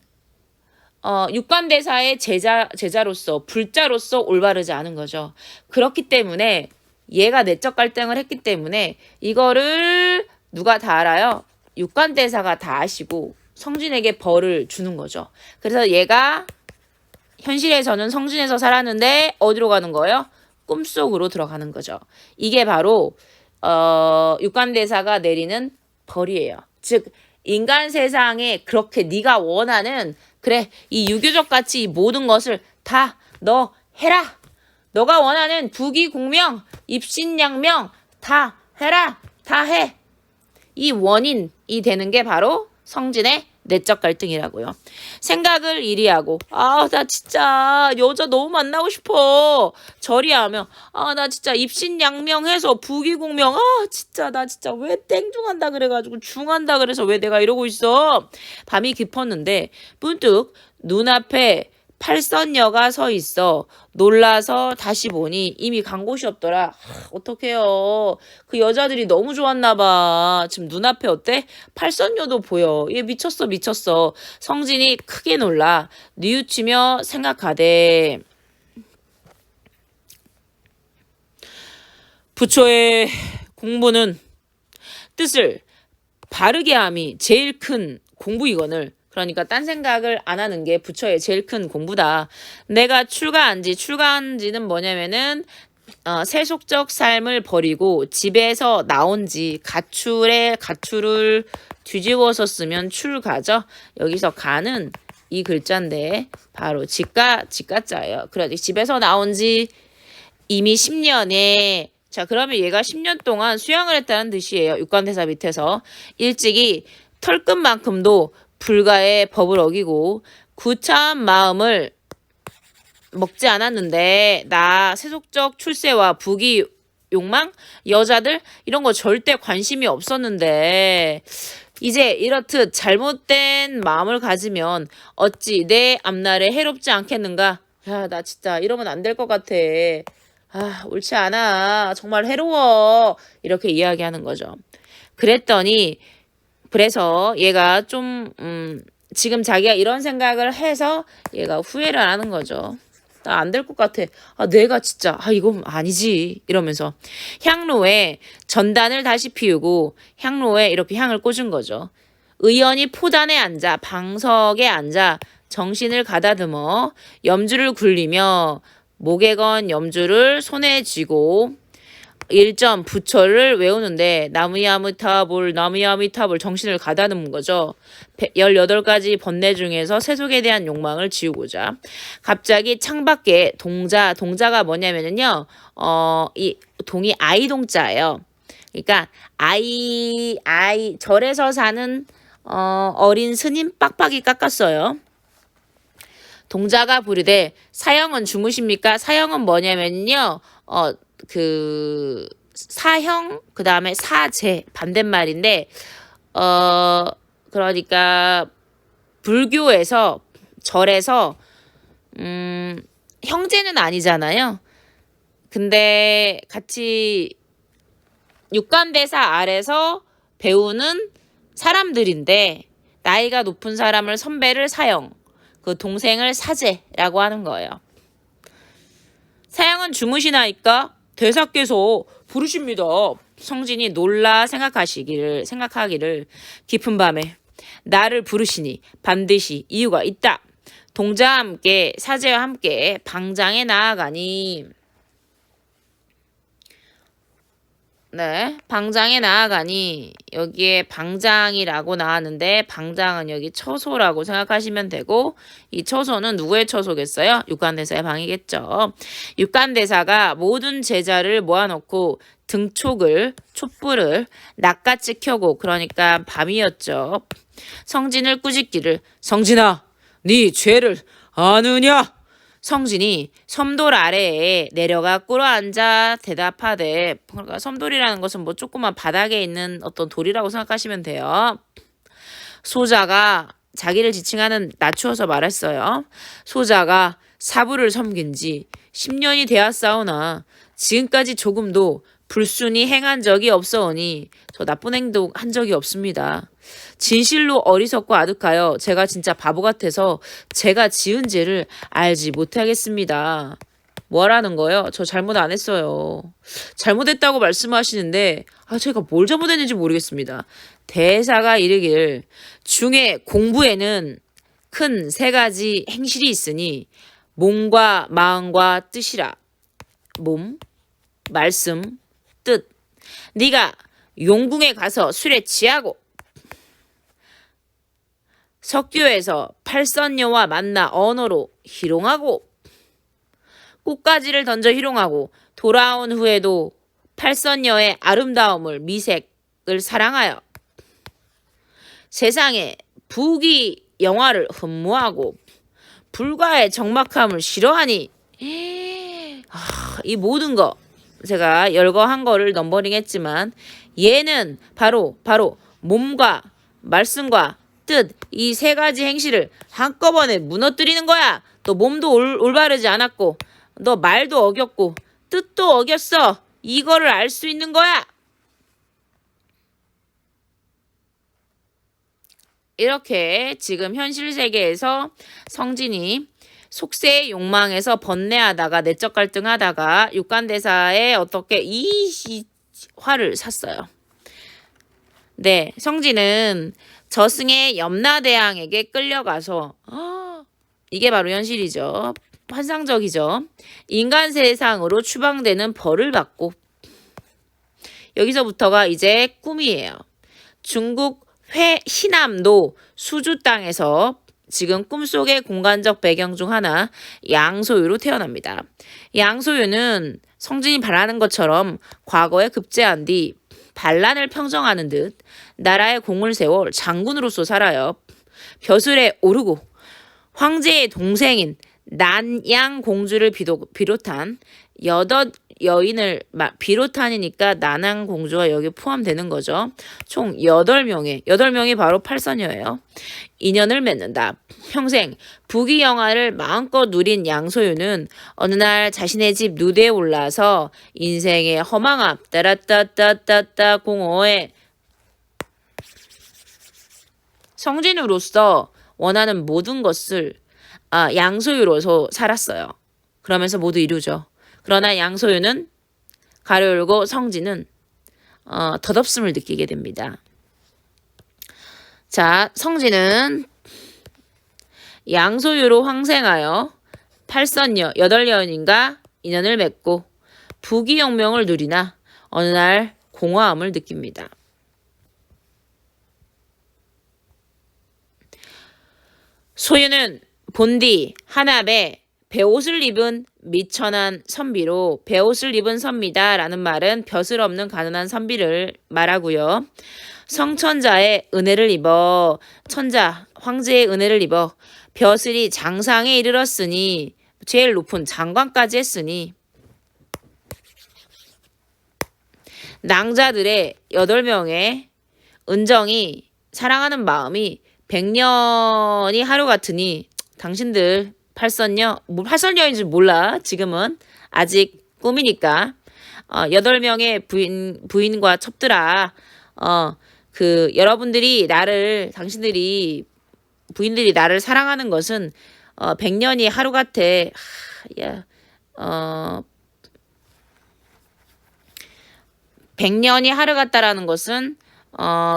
육관대사의 제자로서 불자로서 올바르지 않은 거죠. 그렇기 때문에 얘가 내적 갈등을 했기 때문에 이거를 누가 다 알아요? 육관대사가 다 아시고 성진에게 벌을 주는 거죠. 그래서 얘가 현실에서는 성진에서 살았는데 어디로 가는 거예요? 꿈속으로 들어가는 거죠. 이게 바로 육관대사가 내리는 벌이에요. 즉 인간 세상에 그렇게 네가 원하는 그래 이 유교적 가치 이 모든 것을 다 너 해라. 너가 원하는 부귀공명 입신양명 다 해라. 다 해. 이 원인이 되는 게 바로 성진의 내적 갈등이라고요. 생각을 이리하고 나 진짜 여자 너무 만나고 싶어. 저리하며 나 진짜 입신양명해서 부귀공명 진짜 나 진짜 왜 땡중한다 그래가지고 중한다 그래서 왜 내가 이러고 있어. 밤이 깊었는데 문득 눈앞에 팔선녀가 서 있어. 놀라서 다시 보니 이미 간 곳이 없더라. 어떡해요. 그 여자들이 너무 좋았나 봐. 지금 눈앞에 어때? 팔선녀도 보여. 얘 미쳤어 미쳤어. 성진이 크게 놀라 뉘우치며 생각하되 부처의 공부는 뜻을 바르게 함이 제일 큰 공부이거늘. 그러니까 딴 생각을 안 하는 게 부처의 제일 큰 공부다. 내가 출가한지는 뭐냐면은 세속적 삶을 버리고 집에서 나온지 가출을 뒤집어서 쓰면 출가죠. 여기서 가는 이 글자인데 바로 집가자예요. 그래서 집에서 나온지 이미 10년에 자 그러면 얘가 10년 동안 수양을 했다는 뜻이에요. 육관대사 밑에서 일찍이 털끝만큼도 불가의 법을 어기고 구차한 마음을 먹지 않았는데 나 세속적 출세와 부귀 욕망 여자들 이런 거 절대 관심이 없었는데 이제 이렇듯 잘못된 마음을 가지면 어찌 내 앞날에 해롭지 않겠는가. 야 나 진짜 이러면 안 될 것 같아. 옳지 않아. 정말 해로워. 이렇게 이야기하는 거죠. 그래서 얘가 좀 지금 자기가 이런 생각을 해서 얘가 후회를 하는 거죠. 나 안 될 것 같아. 내가 진짜 이건 아니지 이러면서 향로에 전단을 다시 피우고 향로에 이렇게 향을 꽂은 거죠. 의연히 포단에 앉아 방석에 앉아 정신을 가다듬어 염주를 굴리며 목에 건 염주를 손에 쥐고 1점 부처를 외우는데 나무야미타불 정신을 가다듬은 거죠. 18가지 번뇌 중에서 세속에 대한 욕망을 지우고자 갑자기 창밖에 동자가 뭐냐면은요 이 동이 아이동자예요. 그러니까 아이 절에서 사는 어린 스님 빡빡이 깎았어요. 동자가 부르되 사형은 주무십니까? 사형은 뭐냐면요 사형 그 다음에 사제 반대말인데 그러니까 불교에서 절에서 형제는 아니잖아요. 근데 같이 육관대사 아래서 배우는 사람들인데 나이가 높은 사람을 선배를 사형 그 동생을 사제라고 하는 거예요. 사형은 주무시나이까? 대사께서 부르십니다. 성진이 놀라 생각하기를 깊은 밤에 나를 부르시니 반드시 이유가 있다. 동자와 함께 사제와 함께 방장에 나아가니 방장에 나아가니 여기에 방장이라고 나왔는데 방장은 여기 처소라고 생각하시면 되고 이 처소는 누구의 처소겠어요? 육관대사의 방이겠죠. 육관대사가 모든 제자를 모아놓고 촛불을 낱같이 켜고 그러니까 밤이었죠. 성진을 꾸짖기를 성진아 네 죄를 아느냐? 성진이 섬돌 아래에 내려가 꿇어앉아 대답하되 그러니까 섬돌이라는 것은 뭐 조그만 바닥에 있는 어떤 돌이라고 생각하시면 돼요. 소자가 자기를 지칭하는 낮추어서 말했어요. 소자가 사부를 섬긴 지 10년이 되었사오나 지금까지 조금도 불순히 행한 적이 없어오니 저 나쁜 행동 한 적이 없습니다. 진실로 어리석고 아득하여 제가 진짜 바보 같아서 제가 지은 죄를 알지 못하겠습니다. 뭐라는 거예요? 저 잘못 안 했어요. 잘못했다고 말씀하시는데 제가 뭘 잘못했는지 모르겠습니다. 대사가 이르기를 중에 공부에는 큰 3가지 행실이 있으니 몸과 마음과 뜻이라. 몸, 말씀, 뜻. 네가 용궁에 가서 술에 취하고 석교에서 팔선녀와 만나 언어로 희롱하고 꽃가지를 던져 희롱하고 돌아온 후에도 팔선녀의 아름다움을 미색을 사랑하여 세상에 부귀 영화를 흠모하고 불과의 적막함을 싫어하니 이 모든 거 제가 열거한 거를 넘버링 했지만 얘는 바로 몸과 말씀과 뜻 이 세 가지 행실을 한꺼번에 무너뜨리는 거야. 너 몸도 올바르지 않았고 너 말도 어겼고 뜻도 어겼어. 이거를 알 수 있는 거야. 이렇게 지금 현실 세계에서 성진이 속세의 욕망에서 번뇌하다가 내적 갈등하다가 육간대사에 어떻게 이 화를 샀어요. 네, 성진은 저승의 염라대왕에게 끌려가서 이게 바로 현실이죠. 환상적이죠. 인간 세상으로 추방되는 벌을 받고 여기서부터가 이제 꿈이에요. 중국 해남도 수주 땅에서 지금 꿈속의 공간적 배경 중 하나 양소유로 태어납니다. 양소유는 성진이 바라는 것처럼 과거에 급제한 뒤 반란을 평정하는 듯 나라의 공을 세워 장군으로서 살아요. 벼슬에 오르고 황제의 동생인 난양 공주를 비롯한 여덟 여인을 비롯하니까 난양 공주가 여기 포함되는 거죠. 총 8명이 바로 팔선녀예요. 인연을 맺는다. 평생 부귀 영화를 마음껏 누린 양소유는 어느 날 자신의 집 누대에 올라서 인생의 허망함 따라따따따따 공허에 성진으로서 원하는 모든 것을 양소유로서 살았어요. 그러면서 모두 이루죠. 그러나 양소유는 가로 열고 성진은 덧없음을 느끼게 됩니다. 자, 성진은 양소유로 황생하여 팔선녀 8여인과 인연을 맺고 부귀영명을 누리나 어느 날 공허함을 느낍니다. 소유는 본디 한압에 배옷을 입은 미천한 선비로 배옷을 입은 선비다 라는 말은 벼슬 없는 가난한 선비를 말하고요. 성천자의 은혜를 입어 천자 황제의 은혜를 입어 벼슬이 장상에 이르렀으니 제일 높은 장관까지 했으니 낭자들의 8명의 은정이 사랑하는 마음이 100년이 하루 같으니 당신들 팔선녀인지 몰라. 지금은 아직 꿈이니까 8명의 부인과 첩들아 여러분들이 부인들이 나를 사랑하는 것은 100년이 하루 같아. 100년이 하루 같다라는 것은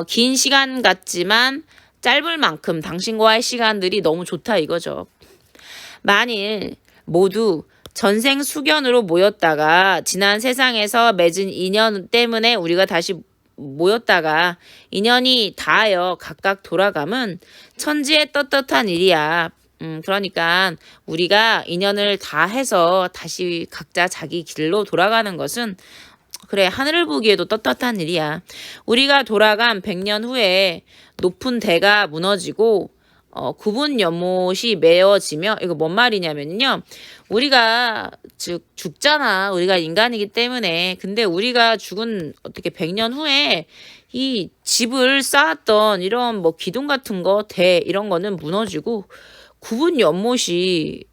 긴 시간 같지만 짧을 만큼 당신과의 시간들이 너무 좋다 이거죠. 만일 모두 전생 수견으로 모였다가 지난 세상에서 맺은 인연 때문에 우리가 다시 모였다가 인연이 닿아여 각각 돌아감은 천지의 떳떳한 일이야. 그러니까 우리가 인연을 다 해서 다시 각자 자기 길로 돌아가는 것은 그래 하늘을 보기에도 떳떳한 일이야. 우리가 돌아간 100년 후에 높은 대가 무너지고 굽은 연못이 메어지며 이거 뭔 말이냐면요. 우리가 죽잖아. 우리가 인간이기 때문에. 근데 우리가 죽은 어떻게 100년 후에 이 집을 쌓았던 이런 뭐 기둥 같은 거, 대 이런 거는 무너지고 굽은 연못이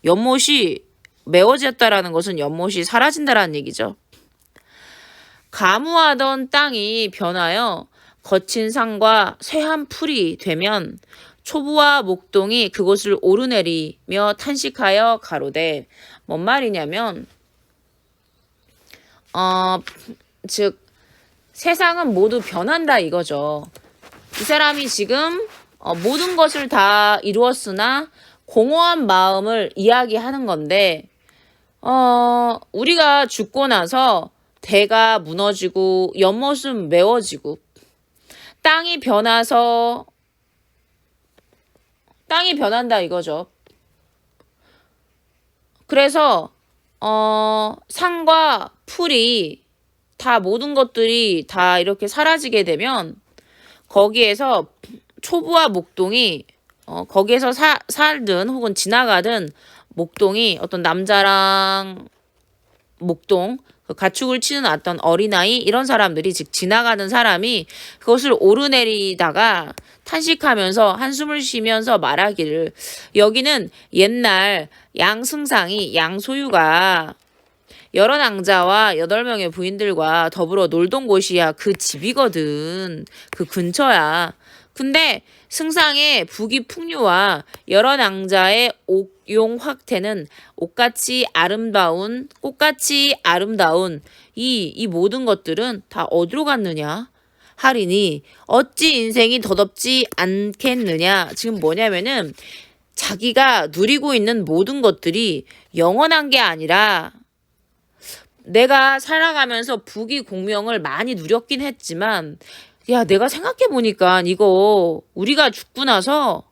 연못이 메워졌다라는 것은 연못이 사라진다라는 얘기죠. 가무하던 땅이 변하여 거친 산과 쇠한 풀이 되면 초부와 목동이 그곳을 오르내리며 탄식하여 가로되 뭔 말이냐면 즉 세상은 모두 변한다 이거죠. 이 사람이 지금 모든 것을 다 이루었으나 공허한 마음을 이야기하는 건데 우리가 죽고 나서 대가 무너지고 연못은 메워지고 땅이 변한다 이거죠. 그래서 산과 풀이 다 모든 것들이 다 이렇게 사라지게 되면 거기에서 초부와 목동이 거기에서 살든 혹은 지나가든 목동이 어떤 남자랑 목동 그 가축을 치는 어떤 어린아이 이런 사람들이 즉 지나가는 사람이 그것을 오르내리다가 탄식하면서 한숨을 쉬면서 말하기를 여기는 옛날 양승상이 양소유가 여러 낭자와 8명의 부인들과 더불어 놀던 곳이야. 그 집이거든. 그 근처야. 근데 승상의 부귀 풍류와 여러 낭자의 옥용 확태는 꽃같이 아름다운 이 모든 것들은 다 어디로 갔느냐? 하리니 어찌 인생이 더덥지 않겠느냐? 지금 뭐냐면은 자기가 누리고 있는 모든 것들이 영원한 게 아니라 내가 살아가면서 부귀 공명을 많이 누렸긴 했지만 야, 내가 생각해보니까 이거 우리가 죽고 나서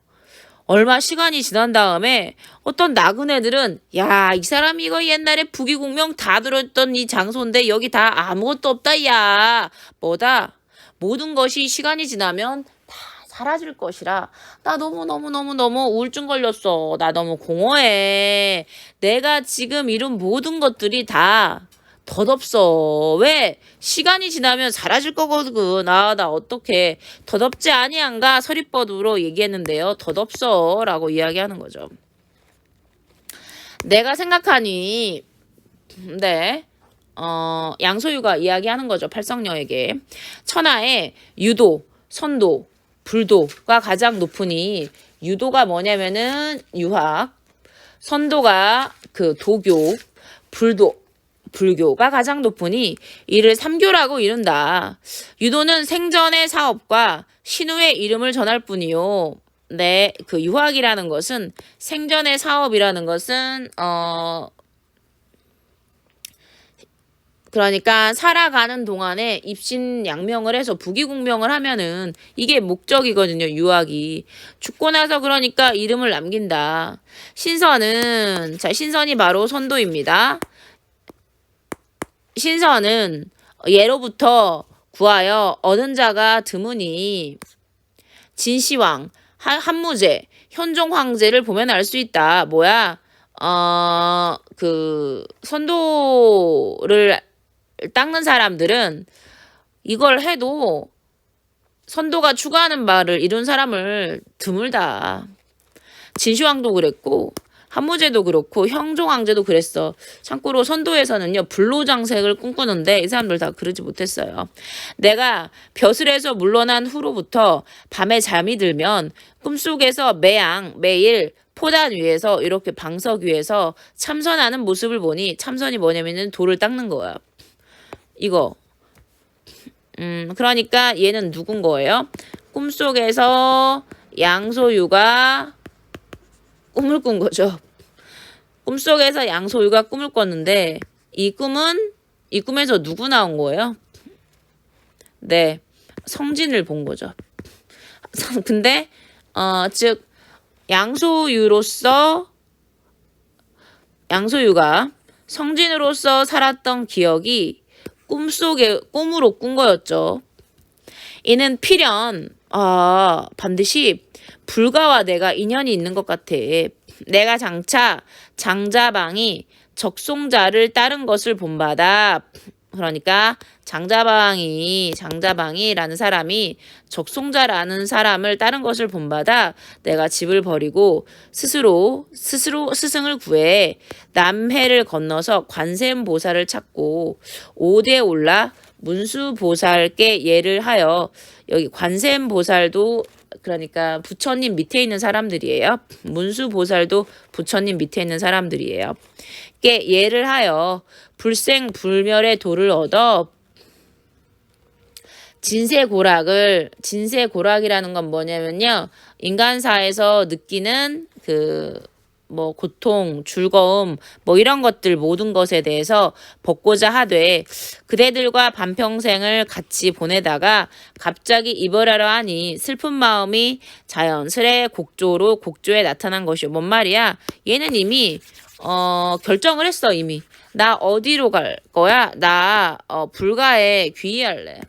얼마 시간이 지난 다음에 어떤 나그네들은 야, 이 사람이 이거 옛날에 부귀 공명 다 들었던 이 장소인데 여기 다 아무것도 없다, 야. 뭐다? 모든 것이 시간이 지나면 다 사라질 것이라. 나 너무 우울증 걸렸어. 나 너무 공허해. 내가 지금 이룬 모든 것들이 다 덧없어. 왜? 시간이 지나면 사라질 거거든. 나 어떡해. 덧없지 아니한가 서리법으로 얘기했는데요. 덧없어 라고 이야기하는 거죠. 내가 생각하니 네. 양소유가 이야기하는 거죠. 팔성녀에게. 천하에 유도, 선도, 불도가 가장 높으니 유도가 뭐냐면은 유학, 선도가 그 도교, 불교가 가장 높으니 이를 삼교라고 이른다. 유도는 생전의 사업과 신우의 이름을 전할 뿐이요. 네, 그 유학이라는 것은 생전의 사업이라는 것은 그러니까 살아가는 동안에 입신양명을 해서 부귀공명을 하면은 이게 목적이거든요. 유학이. 죽고 나서 그러니까 이름을 남긴다. 신선은 신선이 바로 선도입니다. 신선은 예로부터 구하여 얻은 자가 드무니 진시황, 한무제, 현종 황제를 보면 알 수 있다. 뭐야? 그 선도를 닦는 사람들은 이걸 해도 선도가 추구하는 바를 이룬 사람을 드물다. 진시황도 그랬고 한무제도 그렇고 형종황제도 그랬어. 참고로 선도에서는요 불로장생을 꿈꾸는데 이 사람들 다 그러지 못했어요. 내가 벼슬에서 물러난 후로부터 밤에 잠이 들면 꿈속에서 매일 포단 위에서 이렇게 방석 위에서 참선하는 모습을 보니 참선이 뭐냐면은 돌을 닦는 거야. 이거. 그러니까 얘는 누군 거예요? 꿈속에서 양소유가 꿈을 꾼 거죠. 꿈속에서 양소유가 꿈을 꿨는데 이 꿈에서 누구 나온 거예요? 네, 성진을 본 거죠. 근데 즉 양소유가 성진으로서 살았던 기억이 꿈으로 꾼 거였죠. 이는 필연 반드시 불가와 내가 인연이 있는 것 같아. 내가 장차 장자방이 적송자를 따른 것을 본바다. 그러니까 장자방이라는 사람이 적송자라는 사람을 따른 것을 본바다. 내가 집을 버리고 스스로 스승을 구해 남해를 건너서 관세음보살을 찾고 오대에 올라 문수보살께 예를 하여 여기 관세음보살도 그러니까 부처님 밑에 있는 사람들이에요. 문수보살도 부처님 밑에 있는 사람들이에요. 께 예를 하여 불생불멸의 도를 얻어 진세고락이라는 건 뭐냐면요. 인간사에서 느끼는 고통, 즐거움, 이런 것들 모든 것에 대해서 벗고자 하되 그대들과 반평생을 같이 보내다가 갑자기 이별하려 하니 슬픈 마음이 자연스레 곡조에 나타난 것이요. 뭔 말이야? 얘는 이미 결정을 했어. 이미. 나 어디로 갈 거야? 나 불가에 귀의할래.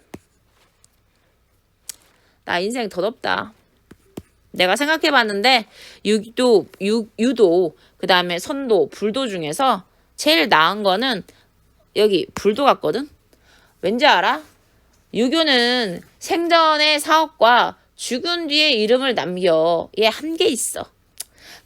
나 인생 덧없다. 내가 생각해봤는데 유도 그 다음에 선도, 불도 중에서 제일 나은 거는 여기 불도 같거든. 왠지 알아? 유교는 생전의 사업과 죽은 뒤에 이름을 남겨. 얘 한계 있어.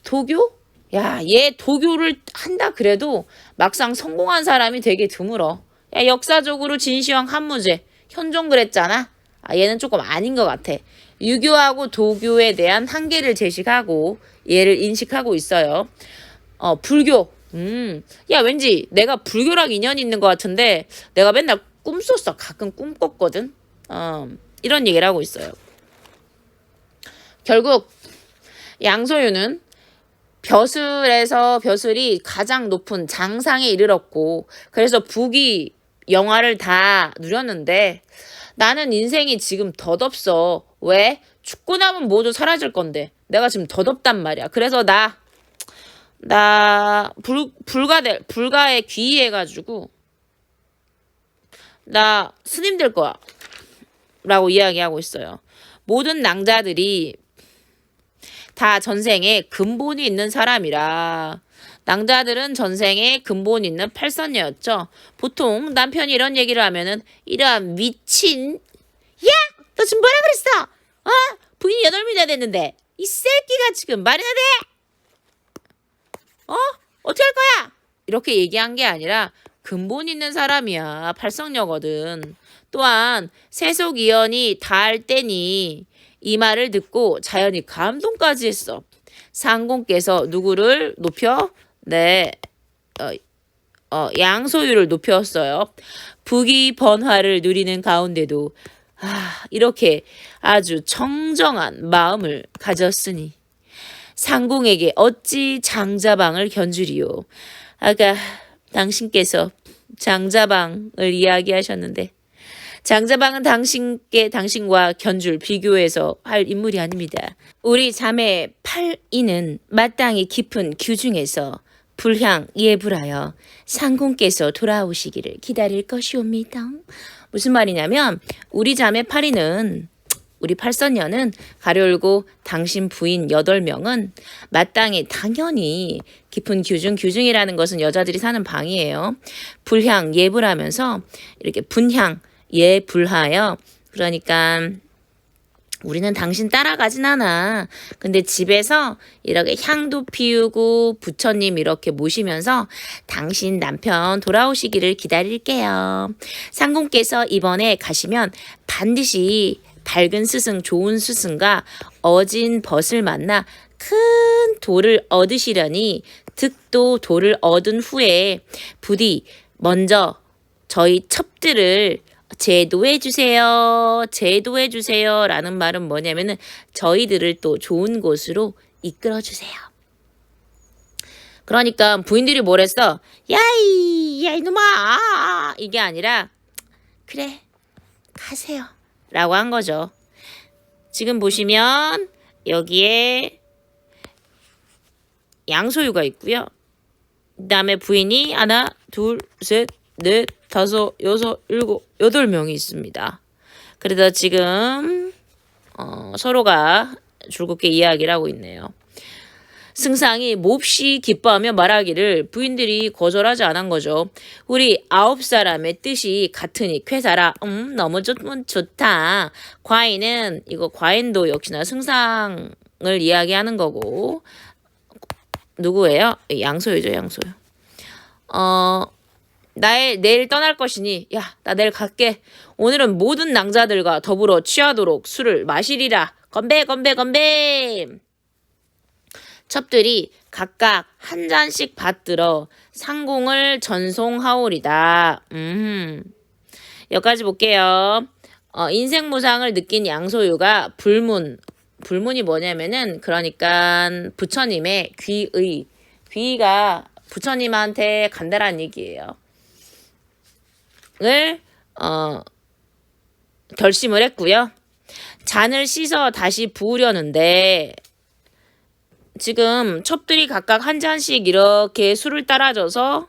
도교? 야, 얘 도교를 한다 그래도 막상 성공한 사람이 되게 드물어. 야, 역사적으로 진시황 한무제, 현종 그랬잖아. 아, 얘는 조금 아닌 것 같아. 유교하고 도교에 대한 한계를 제시하고 얘를 인식하고 있어요. 불교. 야, 왠지 내가 불교랑 인연이 있는 것 같은데 내가 맨날 꿈꿨어. 가끔 꿈 꿨거든. 이런 얘기를 하고 있어요. 결국 양소유는 벼슬이 가장 높은 장상에 이르렀고 그래서 북이 영화를 다 누렸는데 나는 인생이 지금 덧없어. 왜? 죽고 나면 모두 사라질 건데 내가 지금 덧없단 말이야. 그래서 불가에 귀의해가지고 나 스님 될 거야 라고 이야기하고 있어요. 모든 낭자들이 다 전생에 근본이 있는 사람이라 낭자들은 전생에 근본이 있는 팔선녀였죠. 보통 남편이 이런 얘기를 하면은 이러한 미친 야! 너 지금 뭐라 그랬어? 부인이 8명이나 됐는데 이 새끼가 지금 말이나 돼? 어떻게 할 거야? 이렇게 얘기한 게 아니라 근본 있는 사람이야. 팔성녀거든. 또한 세속이연이 닿을 때니 이 말을 듣고 자연히 감동까지 했어. 상공께서 누구를 높여? 네, 양소유를 높였어요. 북이 번화를 누리는 가운데도 이렇게 아주 정정한 마음을 가졌으니 상공에게 어찌 장자방을 견주리요. 아까 당신께서 장자방을 이야기하셨는데 장자방은 당신과 견줄 비교해서 할 인물이 아닙니다. 우리 자매 8인은 마땅히 깊은 규중에서 불향 예불하여 상공께서 돌아오시기를 기다릴 것이옵니다. 무슨 말이냐면 우리 자매 8인은 우리 팔선녀는 가려울고 당신 부인 8명은 마땅히 당연히 깊은 규중이라는 것은 여자들이 사는 방이에요. 불향 예불하면서 이렇게 분향 예불하여 그러니까 우리는 당신 따라가진 않아. 근데 집에서 이렇게 향도 피우고 부처님 이렇게 모시면서 당신 남편 돌아오시기를 기다릴게요. 상공께서 이번에 가시면 반드시 밝은 스승, 좋은 스승과 어진 벗을 만나 큰 도를 얻으시려니 득도 도를 얻은 후에 부디 먼저 저희 첩들을 제도해 주세요. 제도해 주세요. 라는 말은 뭐냐면은 저희들을 또 좋은 곳으로 이끌어 주세요. 그러니까 부인들이 뭐랬어? 야 이놈아! 이게 아니라 그래 가세요. 라고 한 거죠. 지금 보시면 여기에 양소유가 있고요. 그 다음에 부인이 하나, 둘, 셋, 넷, 다섯, 여섯, 일곱, 8명이 있습니다. 그래서 지금 서로가 줄겁게 이야기를 하고 있네요. 승상이 몹시 기뻐하며 말하기를 부인들이 거절하지 않은 거죠. 우리 9사람의 뜻이 같으니 쾌사라. 너무 좋다. 과인도 역시나 승상을 이야기하는 거고 누구예요? 양소유죠. 양소유. 내일 떠날 것이니 나 내일 갈게. 오늘은 모든 낭자들과 더불어 취하도록 술을 마시리라. 건배 건배 건배. 첩들이 각각 한 잔씩 받들어 상공을 전송하오리다. 여기까지 볼게요. 인생 무상을 느낀 양소유가 불문이 뭐냐면은 그러니까 부처님의 귀의가 부처님한테 간다라는 얘기예요. 결심을 했고요. 잔을 씻어 다시 부으려는데 지금 첩들이 각각 한 잔씩 이렇게 술을 따라줘서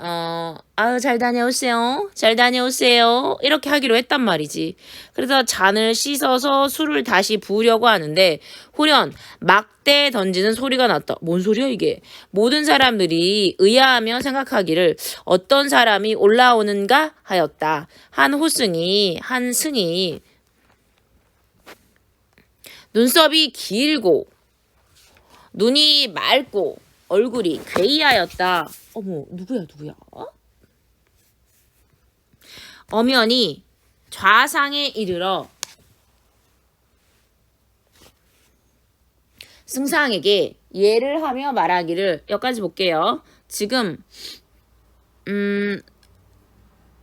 아유, 잘 다녀오세요. 잘 다녀오세요. 이렇게 하기로 했단 말이지. 그래서 잔을 씻어서 술을 다시 부으려고 하는데, 호련, 막대 던지는 소리가 났다. 뭔 소리야, 이게? 모든 사람들이 의아하며 생각하기를 어떤 사람이 올라오는가 하였다. 한 승이, 눈썹이 길고, 눈이 맑고, 얼굴이 괴이하였다. 어머, 누구야? 엄연히 좌상에 이르러 승상에게 예를 하며 말하기를, 여기까지 볼게요. 지금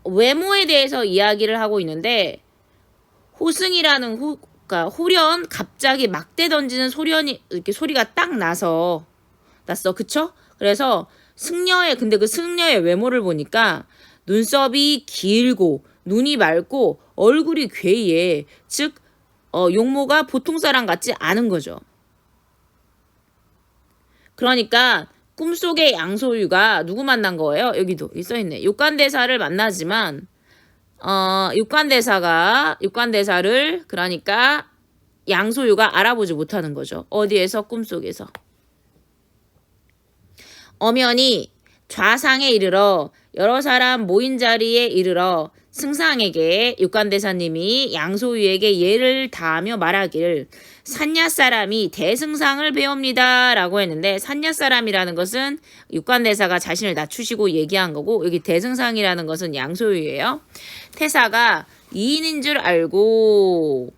외모에 대해서 이야기를 하고 있는데, 호승이라는 그러니까 호련, 갑자기 막대 던지는 소련이 이렇게 소리가 딱 났어, 그쵸? 그래서 근데 그 승려의 외모를 보니까 눈썹이 길고 눈이 맑고 얼굴이 괴이해. 즉 용모가 보통 사람 같지 않은 거죠. 그러니까 꿈속의 양소유가 누구 만난 거예요? 여기도 써있네. 육관대사를 만나지만 육관대사를 그러니까 양소유가 알아보지 못하는 거죠. 어디에서? 꿈속에서. 엄연히 좌상에 이르러 여러 사람 모인 자리에 이르러 승상에게 육관대사님이 양소유에게 예를 다하며 말하기를 산야 사람이 대승상을 배웁니다 라고 했는데, 산야 사람이라는 것은 육관대사가 자신을 낮추시고 얘기한 거고, 여기 대승상이라는 것은 양소유예요. 태사가 이인인 줄 알고,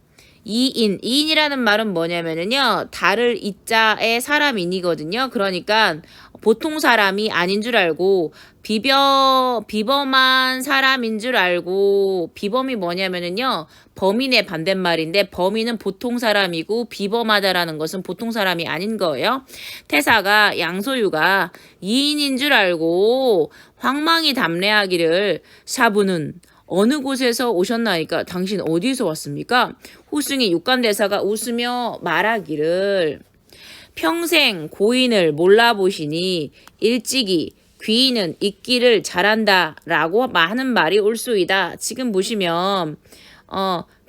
이인이라는 말은 뭐냐면은요, 달을 이자에 사람인이거든요. 그러니까 보통 사람이 아닌 줄 알고 비범한 사람인 줄 알고, 비범이 뭐냐면은요, 범인의 반대말인데, 범인은 보통 사람이고 비범하다라는 것은 보통 사람이 아닌 거예요. 태사가 양소유가 이인인 줄 알고 황망히 담례하기를, 사부는 어느 곳에서 오셨나이까? 당신 어디에서 왔습니까? 호승이 육관대사가 웃으며 말하기를, 평생 고인을 몰라보시니 일찍이 귀인은 잊기를 잘한다 라고 하는 말이 옳소이다. 지금 보시면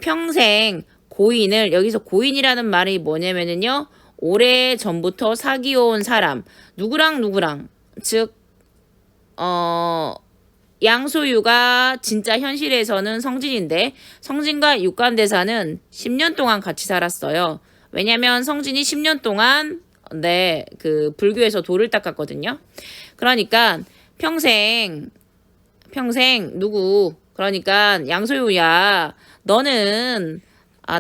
평생 고인을, 여기서 고인이라는 말이 뭐냐면은요, 오래 전부터 사귀어온 사람, 누구랑 즉 양소유가 진짜 현실에서는 성진인데, 성진과 육관대사는 10년 동안 같이 살았어요. 왜냐면 성진이 10년 동안 그 불교에서 돌을 닦았거든요. 그러니까 평생 그러니까 양소유야, 너는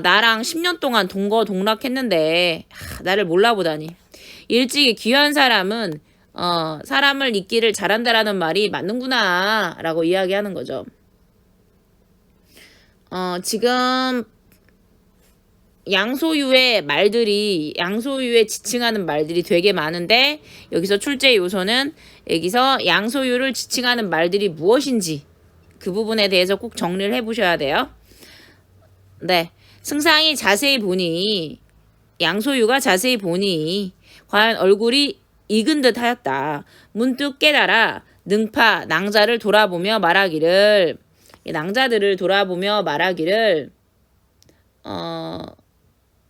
나랑 10년 동안 동거동락했는데 나를 몰라보다니. 일찍이 귀한 사람은 사람을 잊기를 잘한다라는 말이 맞는구나 라고 이야기하는 거죠. 지금 양소유의 지칭하는 말들이 되게 많은데, 여기서 출제 요소는 여기서 양소유를 지칭하는 말들이 무엇인지 그 부분에 대해서 꼭 정리를 해보셔야 돼요. 네, 양소유가 자세히 보니 과연 얼굴이 익은 듯 하였다. 문득 깨달아 낭자들을 돌아보며 말하기를,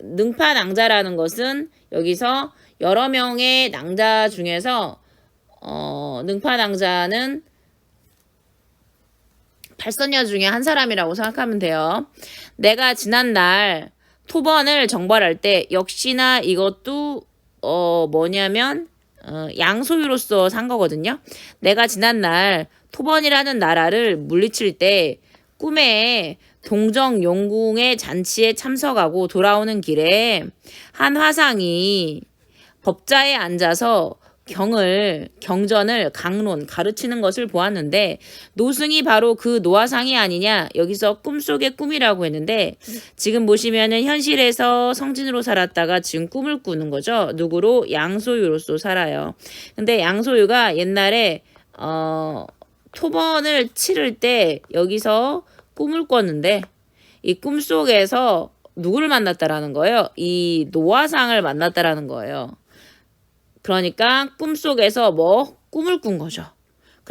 능파 낭자라는 것은 여기서 여러 명의 낭자 중에서 능파 낭자는 발선녀 중에 한 사람이라고 생각하면 돼요. 내가 지난날 토번을 정벌할 때 역시나 이것도 양소유로서 산 거거든요. 내가 지난날 토번이라는 나라를 물리칠 때 꿈에 동정 용궁의 잔치에 참석하고 돌아오는 길에 한 화상이 법자에 앉아서 경전을 가르치는 것을 보았는데, 노승이 바로 그 노화상이 아니냐. 여기서 꿈속의 꿈이라고 했는데, 지금 보시면은 현실에서 성진으로 살았다가 지금 꿈을 꾸는 거죠. 누구로? 양소유로서 살아요. 근데 양소유가 옛날에 토번을 치를 때 여기서 꿈을 꿨는데, 이 꿈속에서 누구를 만났다라는 거예요? 이 노화상을 만났다라는 거예요. 그러니까 꿈속에서 꿈을 꾼 거죠.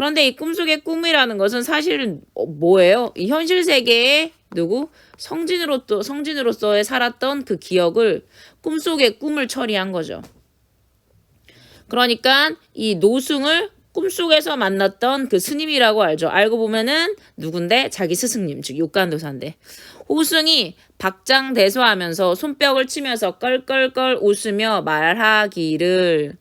그런데 이 꿈속의 꿈이라는 것은 사실은 뭐예요? 이 현실 세계에 누구? 성진으로서의 살았던 그 기억을 꿈속의 꿈을 처리한 거죠. 그러니까 이 노승을 꿈속에서 만났던 그 스님이라고 알죠. 알고 보면은 누군데? 자기 스승님, 즉 육간도사인데. 호승이 박장대소하면서 손뼉을 치면서 껄껄껄 웃으며 말하기를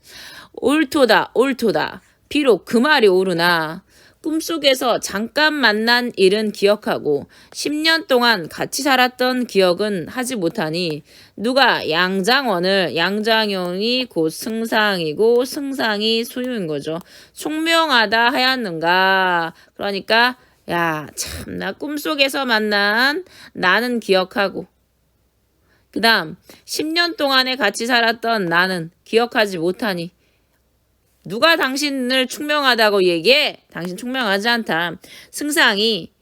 옳도다 옳도다. 비록 그 말이 옳으나 꿈속에서 잠깐 만난 일은 기억하고 10년 동안 같이 살았던 기억은 하지 못하니 누가 양장원이 곧 승상이고 승상이 소유인 거죠. 총명하다 하였는가. 그러니까 야 참나 꿈속에서 만난 나는 기억하고 그 다음 10년 동안에 같이 살았던 나는 기억하지 못하니 누가 당신을 총명하다고 얘기해? 당신 총명하지 않다. 승상이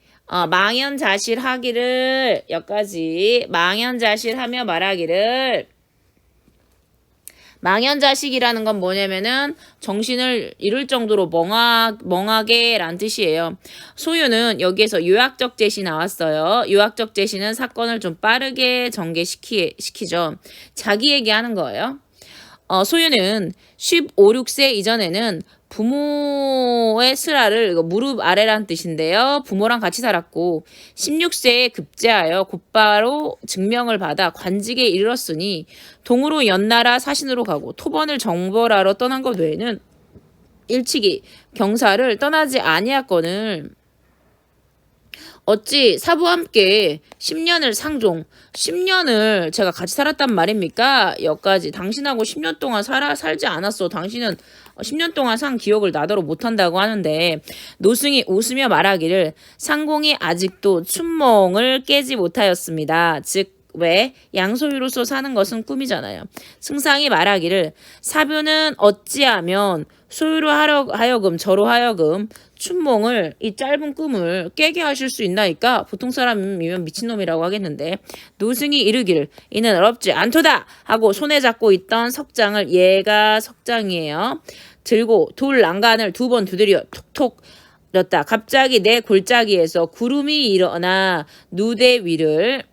망연자실하기를 여기까지 망연자실하며 말하기를 망연자식이라는 건 뭐냐면은 정신을 잃을 정도로 멍하게 란 뜻이에요. 소유는 여기에서 요약적 제시 나왔어요. 요약적 제시는 사건을 좀 빠르게 전개시키죠. 자기 얘기하는 거예요. 소유는 15, 6세 이전에는 부모의 슬하를 무릎 아래란 뜻인데요. 부모랑 같이 살았고 16세에 급제하여 곧바로 증명을 받아 관직에 이르렀으니 동으로 연나라 사신으로 가고 토번을 정벌하러 떠난 것 외에는 일찍이 경사를 떠나지 아니하거늘 어찌 사부와 함께 10년을 상종 10년을 제가 같이 살았단 말입니까? 여기까지 당신하고 10년 동안 살지 않았어. 당신은 10년 동안 산 기억을 나더러 못한다고 하는데 노승이 웃으며 말하기를 상공이 아직도 춘몽을 깨지 못하였습니다. 즉 왜 양소유로서 사는 것은 꿈이잖아요. 승상이 말하기를 사부는 어찌하면 소유로 하여금 저로 하여금 춘몽을 이 짧은 꿈을 깨게 하실 수 있나이까? 보통 사람이면 미친놈이라고 하겠는데 노승이 이르기를 이는 어렵지 않도다 하고 손에 잡고 있던 석장을 얘가 석장이에요. 들고 돌 난간을 2번 두드려 톡톡 렸다. 갑자기 내 골짜기에서 구름이 일어나 누대 위를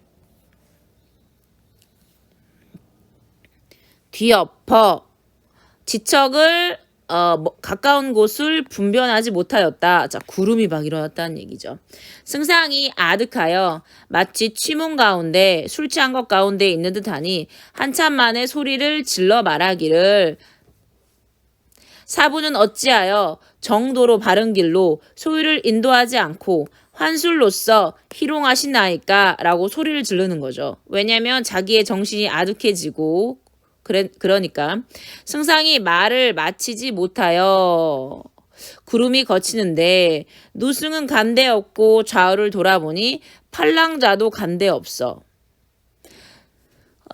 뒤엎어 지척을 가까운 곳을 분변하지 못하였다. 자, 구름이 막 일어났다는 얘기죠. 승상이 아득하여 마치 취문 가운데 술 취한 것 가운데 있는 듯하니 한참 만에 소리를 질러 말하기를 사부는 어찌하여 정도로 바른 길로 소유를 인도하지 않고 환술로서 희롱하시나이까? 라고 소리를 지르는 거죠. 왜냐하면 자기의 정신이 아득해지고 그러니까 승상이 말을 마치지 못하여 구름이 거치는데 노승은 간데 없고 좌우를 돌아보니 팔랑자도 간데 없어.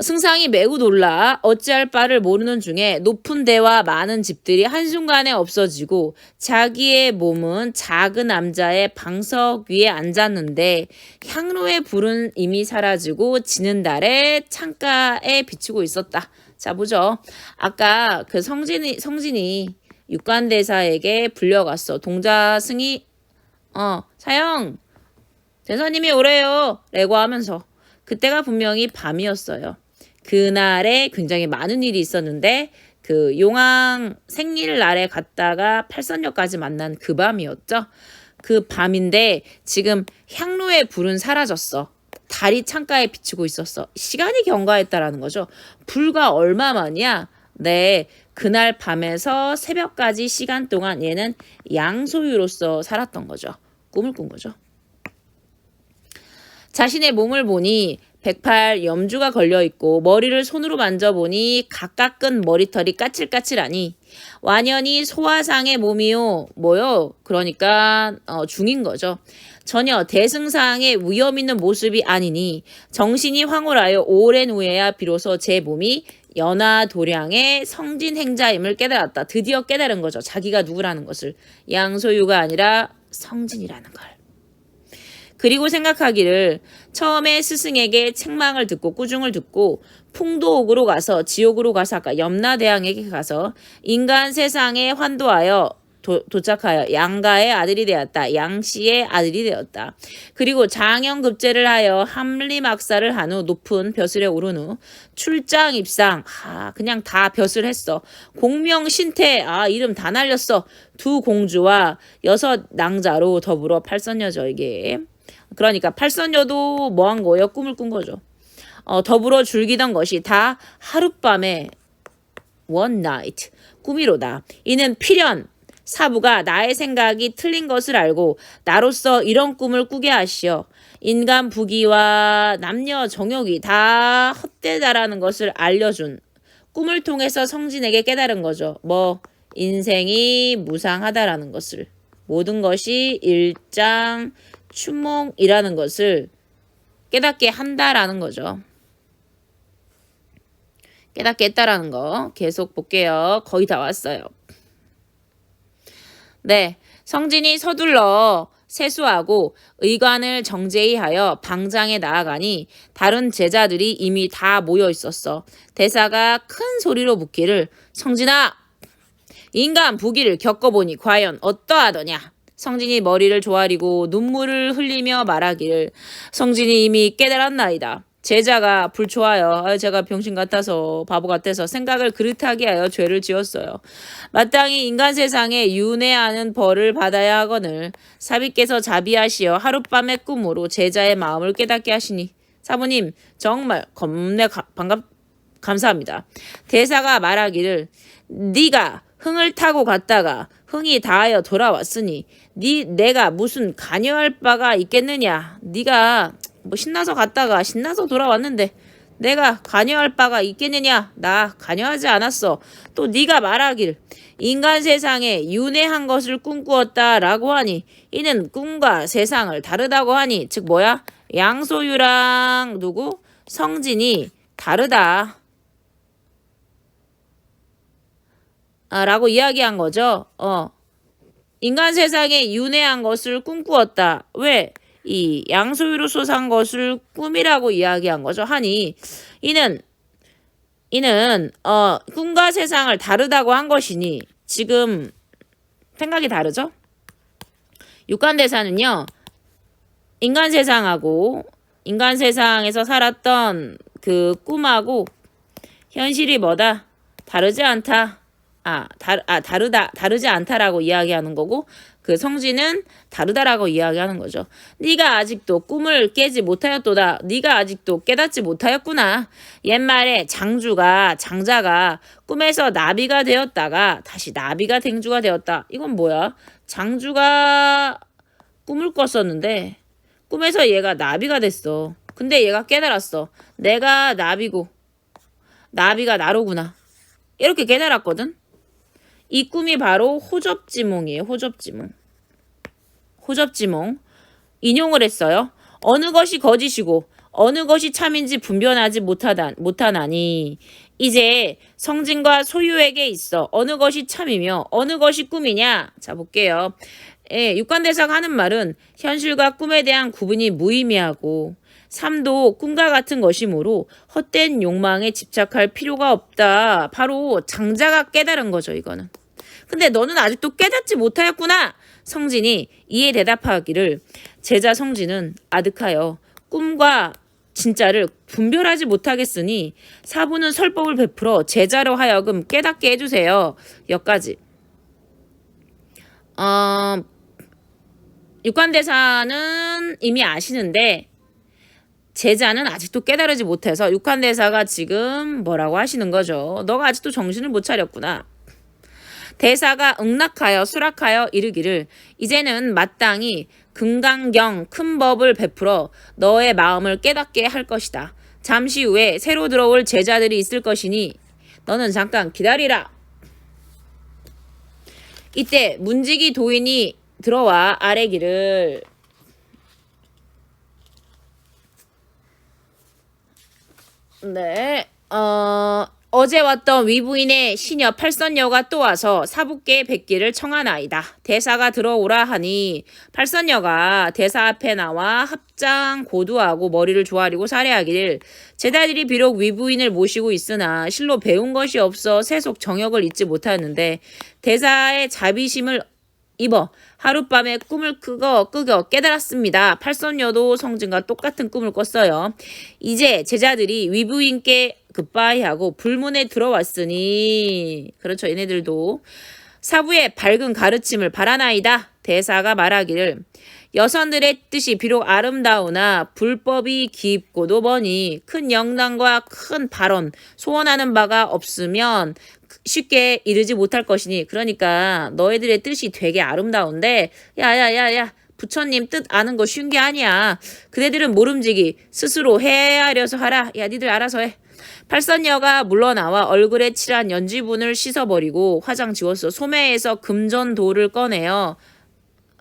승상이 매우 놀라 어찌할 바를 모르는 중에 높은 데와 많은 집들이 한순간에 없어지고 자기의 몸은 작은 남자의 방석 위에 앉았는데 향로의 불은 이미 사라지고 지는 달의 창가에 비추고 있었다. 자, 보죠. 아까 그 성진이 육관대사에게 불려갔어. 동자승이 사형 대사님이 오래요 라고 하면서 그때가 분명히 밤이었어요. 그날에 굉장히 많은 일이 있었는데 그 용왕 생일날에 갔다가 팔선녀까지 만난 그 밤이었죠. 그 밤인데 지금 향로의 불은 사라졌어. 달이 창가에 비치고 있었어. 시간이 경과했다라는 거죠. 불과 얼마 만이야. 네, 그날 밤에서 새벽까지 시간 동안 얘는 양소유로서 살았던 거죠. 꿈을 꾼 거죠. 자신의 몸을 보니 108 염주가 걸려있고 머리를 손으로 만져보니 각각 끈 머리털이 까칠까칠하니 완연히 소화상의 몸이요. 뭐요? 그러니까 중인 거죠. 전혀 대승상의 위험 있는 모습이 아니니 정신이 황홀하여 오랜 후에야 비로소 제 몸이 연화도량의 성진행자임을 깨달았다. 드디어 깨달은 거죠. 자기가 누구라는 것을. 양소유가 아니라 성진이라는 걸. 그리고 생각하기를 처음에 스승에게 책망을 듣고 꾸중을 듣고 풍도옥으로 가서 지옥으로 가서 아까 염라대왕에게 가서 인간 세상에 환도하여 도착하여 양가의 아들이 되었다. 양씨의 아들이 되었다. 그리고 장영급제를 하여 함리막사를 한 후 높은 벼슬에 오른 후 출장 입상. 그냥 다 벼슬 했어. 공명신태. 이름 다 날렸어. 두 공주와 6 낭자로 더불어 팔선녀죠 이게. 그러니까 팔선녀도 뭐 한 거예요? 꿈을 꾼 거죠. 더불어 즐기던 것이 다 하룻밤에 one night 꿈이로다. 이는 필연 사부가 나의 생각이 틀린 것을 알고 나로서 이런 꿈을 꾸게 하시어 인간 부귀와 남녀 정욕이 다 헛되다라는 것을 알려준 꿈을 통해서 성진에게 깨달은 거죠. 인생이 무상하다라는 것을, 모든 것이 일장 춘몽이라는 것을 깨닫게 한다라는 거죠. 깨닫게 했다라는 거 계속 볼게요. 거의 다 왔어요. 네, 성진이 서둘러 세수하고 의관을 정제히 하여 방장에 나아가니 다른 제자들이 이미 다 모여 있었어. 대사가 큰 소리로 묻기를 성진아, 인간 부귀를 겪어보니 과연 어떠하더냐. 성진이 머리를 조아리고 눈물을 흘리며 말하기를 성진이 이미 깨달았나이다. 제자가 불초하여 제가 병신 같아서 바보 같아서 생각을 그릇하게 하여 죄를 지었어요. 마땅히 인간 세상에 윤회하는 벌을 받아야 하거늘 사비께서 자비하시어 하룻밤의 꿈으로 제자의 마음을 깨닫게 하시니 사부님 정말 겁내 감사합니다. 대사가 말하기를 네가 흥을 타고 갔다가 흥이 다하여 돌아왔으니 내가 무슨 관여할 바가 있겠느냐. 네가 신나서 갔다가 신나서 돌아왔는데 내가 관여할 바가 있겠느냐. 나 관여하지 않았어. 또 네가 말하길 인간 세상에 윤회한 것을 꿈꾸었다라고 하니 이는 꿈과 세상을 다르다고 하니 즉 뭐야? 양소유랑 누구? 성진이 다르다. 라고 이야기한 거죠. 인간 세상에 윤회한 것을 꿈꾸었다. 왜? 이 양소유로 솟은 것을 꿈이라고 이야기한 거죠. 하니 이는 꿈과 세상을 다르다고 한 것이니 지금 생각이 다르죠? 육간대사는요. 인간 세상하고 인간 세상에서 살았던 그 꿈하고 현실이 뭐다? 다르지 않다. 다르지 않다라고 이야기하는 거고 그 성진은 다르다라고 이야기하는 거죠. 네가 아직도 꿈을 깨지 못하였도다. 네가 아직도 깨닫지 못하였구나. 옛말에 장자가 꿈에서 나비가 되었다가 다시 나비가 댕주가 되었다. 이건 뭐야? 장주가 꿈을 꿨었는데 꿈에서 얘가 나비가 됐어. 근데 얘가 깨달았어. 내가 나비고 나비가 나로구나. 이렇게 깨달았거든. 이 꿈이 바로 호접지몽이에요. 호접지몽. 인용을 했어요. 어느 것이 거짓이고 어느 것이 참인지 분별하지 못하나니 이제 성진과 소유에게 있어 어느 것이 참이며 어느 것이 꿈이냐. 자 볼게요. 육관대사가 하는 말은 현실과 꿈에 대한 구분이 무의미하고 삶도 꿈과 같은 것이므로 헛된 욕망에 집착할 필요가 없다. 바로 장자가 깨달은 거죠. 이거는. 근데 너는 아직도 깨닫지 못하였구나. 성진이 이에 대답하기를 제자 성진은 아득하여 꿈과 진짜를 분별하지 못하겠으니 사부는 설법을 베풀어 제자로 하여금 깨닫게 해주세요. 여기까지. 육관대사는 이미 아시는데 제자는 아직도 깨달지 못해서 육관대사가 지금 뭐라고 하시는 거죠. 너가 아직도 정신을 못 차렸구나. 대사가 응낙하여 수락하여 이르기를 이제는 마땅히 금강경 큰 법을 베풀어 너의 마음을 깨닫게 할 것이다. 잠시 후에 새로 들어올 제자들이 있을 것이니 너는 잠깐 기다리라. 이때 문지기 도인이 들어와 아뢰기를 어제 왔던 위부인의 시녀 팔선녀가 또 와서 사부께 뵙기를 청하나이다. 대사가 들어오라 하니 팔선녀가 대사 앞에 나와 합장 고두하고 머리를 조아리고 살해하기를 제자들이 비록 위부인을 모시고 있으나 실로 배운 것이 없어 세속 정역을 잊지 못하였는데 대사의 자비심을 2번 하룻밤에 꿈을 끄고 깨달았습니다. 팔선녀도 성진과 똑같은 꿈을 꿨어요. 이제 제자들이 위부인께 굿바이하고 불문에 들어왔으니 그렇죠. 얘네들도 사부의 밝은 가르침을 바라나이다. 대사가 말하기를 여선들의 뜻이 비록 아름다우나 불법이 깊고도 머니 큰 영광과 큰 발언 소원하는 바가 없으면 쉽게 이르지 못할 것이니 그러니까 너희들의 뜻이 되게 아름다운데 야야야야 부처님 뜻 아는 거 쉬운 게 아니야. 그대들은 모름지기 스스로 헤아려서 하라. 야 니들 알아서 해. 팔선녀가 물러나와 얼굴에 칠한 연지분을 씻어버리고 화장 지웠어. 소매에서 금전돌을 꺼내어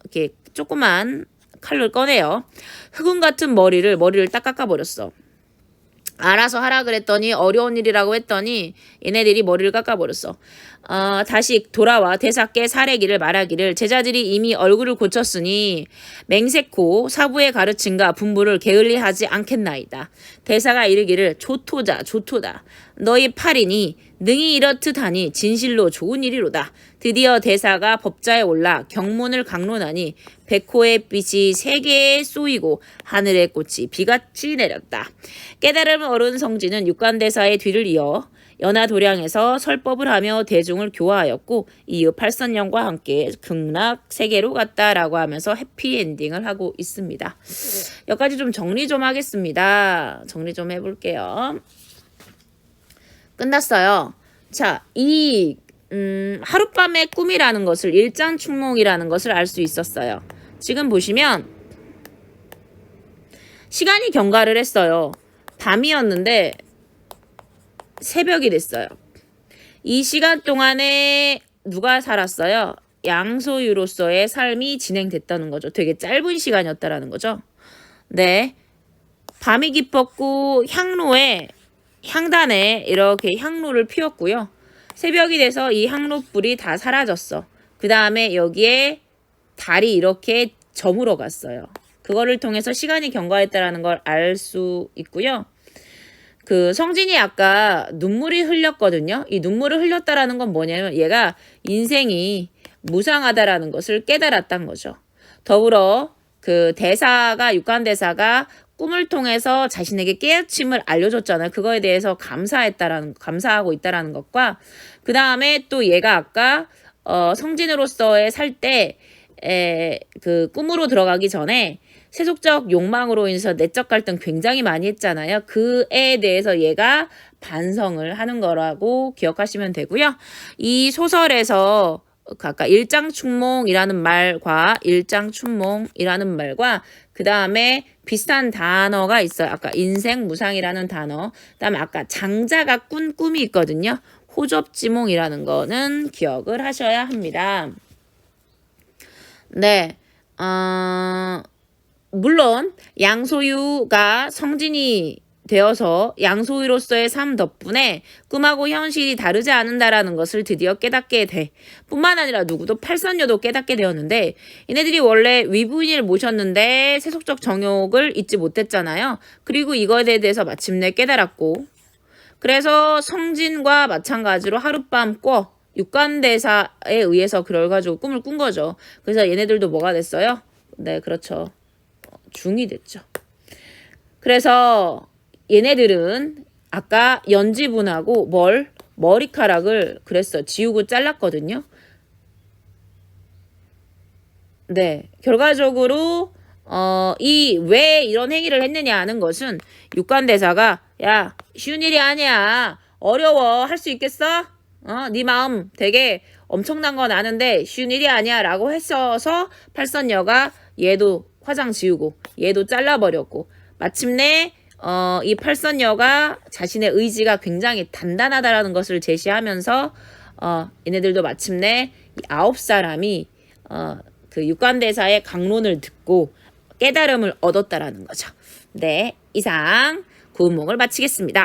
이렇게 조그만 칼을 꺼내요. 흑운 같은 머리를 딱 깎아버렸어. 알아서 하라 그랬더니 어려운 일이라고 했더니 얘네들이 머리를 깎아버렸어. 다시 돌아와 대사께 사례기를 말하기를 제자들이 이미 얼굴을 고쳤으니 맹세코 사부의 가르침과 분부를 게을리하지 않겠나이다. 대사가 이르기를 좋도다 너희 팔이니 능히 이렇듯하니 진실로 좋은 일이로다. 드디어 대사가 법자에 올라 경문을 강론하니 백호의 빛이 세계에 쏘이고 하늘의 꽃이 비같이 내렸다. 깨달음 어른 성진은 육관대사의 뒤를 이어 연화도량에서 설법을 하며 대중을 교화하였고 이후 팔선령과 함께 극락 세계로 갔다라고 하면서 해피엔딩을 하고 있습니다. 여기까지 좀 정리 좀 하겠습니다. 정리 좀 해볼게요. 끝났어요. 자, 이 하룻밤의 꿈이라는 것을 일장춘몽이라는 것을 알 수 있었어요. 지금 보시면 시간이 경과를 했어요. 밤이었는데 새벽이 됐어요. 이 시간 동안에 누가 살았어요? 양소유로서의 삶이 진행됐다는 거죠. 되게 짧은 시간이었다라는 거죠. 네, 밤이 깊었고 향단에 이렇게 향로를 피웠고요. 새벽이 돼서 이 향로불이 다 사라졌어. 그 다음에 여기에 달이 이렇게 저물어 갔어요. 그거를 통해서 시간이 경과했다라는 걸 알 수 있고요. 그 성진이 아까 눈물이 흘렸거든요. 이 눈물을 흘렸다라는 건 뭐냐면 얘가 인생이 무상하다라는 것을 깨달았단 거죠. 더불어 그 육관대사가 꿈을 통해서 자신에게 깨우침을 알려줬잖아요. 그거에 대해서 감사하고 있다라는 것과 그 다음에 또 얘가 아까 성진으로서의 살 때 그 꿈으로 들어가기 전에 세속적 욕망으로 인해서 내적 갈등 굉장히 많이 했잖아요. 그에 대해서 얘가 반성을 하는 거라고 기억하시면 되고요. 이 소설에서 아까 일장춘몽이라는 말과 그 다음에 비슷한 단어가 있어요. 아까 인생무상이라는 단어, 그 다음에 아까 장자가 꾼 꿈이 있거든요. 호접지몽이라는 거는 기억을 하셔야 합니다. 네, 물론 양소유가 성진이 되어서 양소유로서의 삶 덕분에 꿈하고 현실이 다르지 않는다라는 것을 드디어 깨닫게 돼. 뿐만 아니라 누구도 팔선녀도 깨닫게 되었는데 얘네들이 원래 위부인을 모셨는데 세속적 정욕을 잊지 못했잖아요. 그리고 이거에 대해서 마침내 깨달았고 그래서 성진과 마찬가지로 하룻밤 꿔 육관대사에 의해서 그걸 가지고 꿈을 꾼 거죠. 그래서 얘네들도 뭐가 됐어요? 네, 그렇죠. 중이 됐죠. 그래서 얘네들은 아까 연지분하고 머리카락을 그랬어. 지우고 잘랐거든요. 네, 결과적으로 왜 이런 행위를 했느냐 하는 것은 육관대사가 야 쉬운 일이 아니야. 어려워. 할 수 있겠어? 네 마음 되게 엄청난 건 아는데 쉬운 일이 아니야 라고 했어서 팔선녀가 얘도 화장 지우고 얘도 잘라버렸고 마침내 이 팔선녀가 자신의 의지가 굉장히 단단하다라는 것을 제시하면서 얘네들도 마침내 이 9사람이 그 육관대사의 강론을 듣고 깨달음을 얻었다라는 거죠. 네, 이상 구운몽을 마치겠습니다.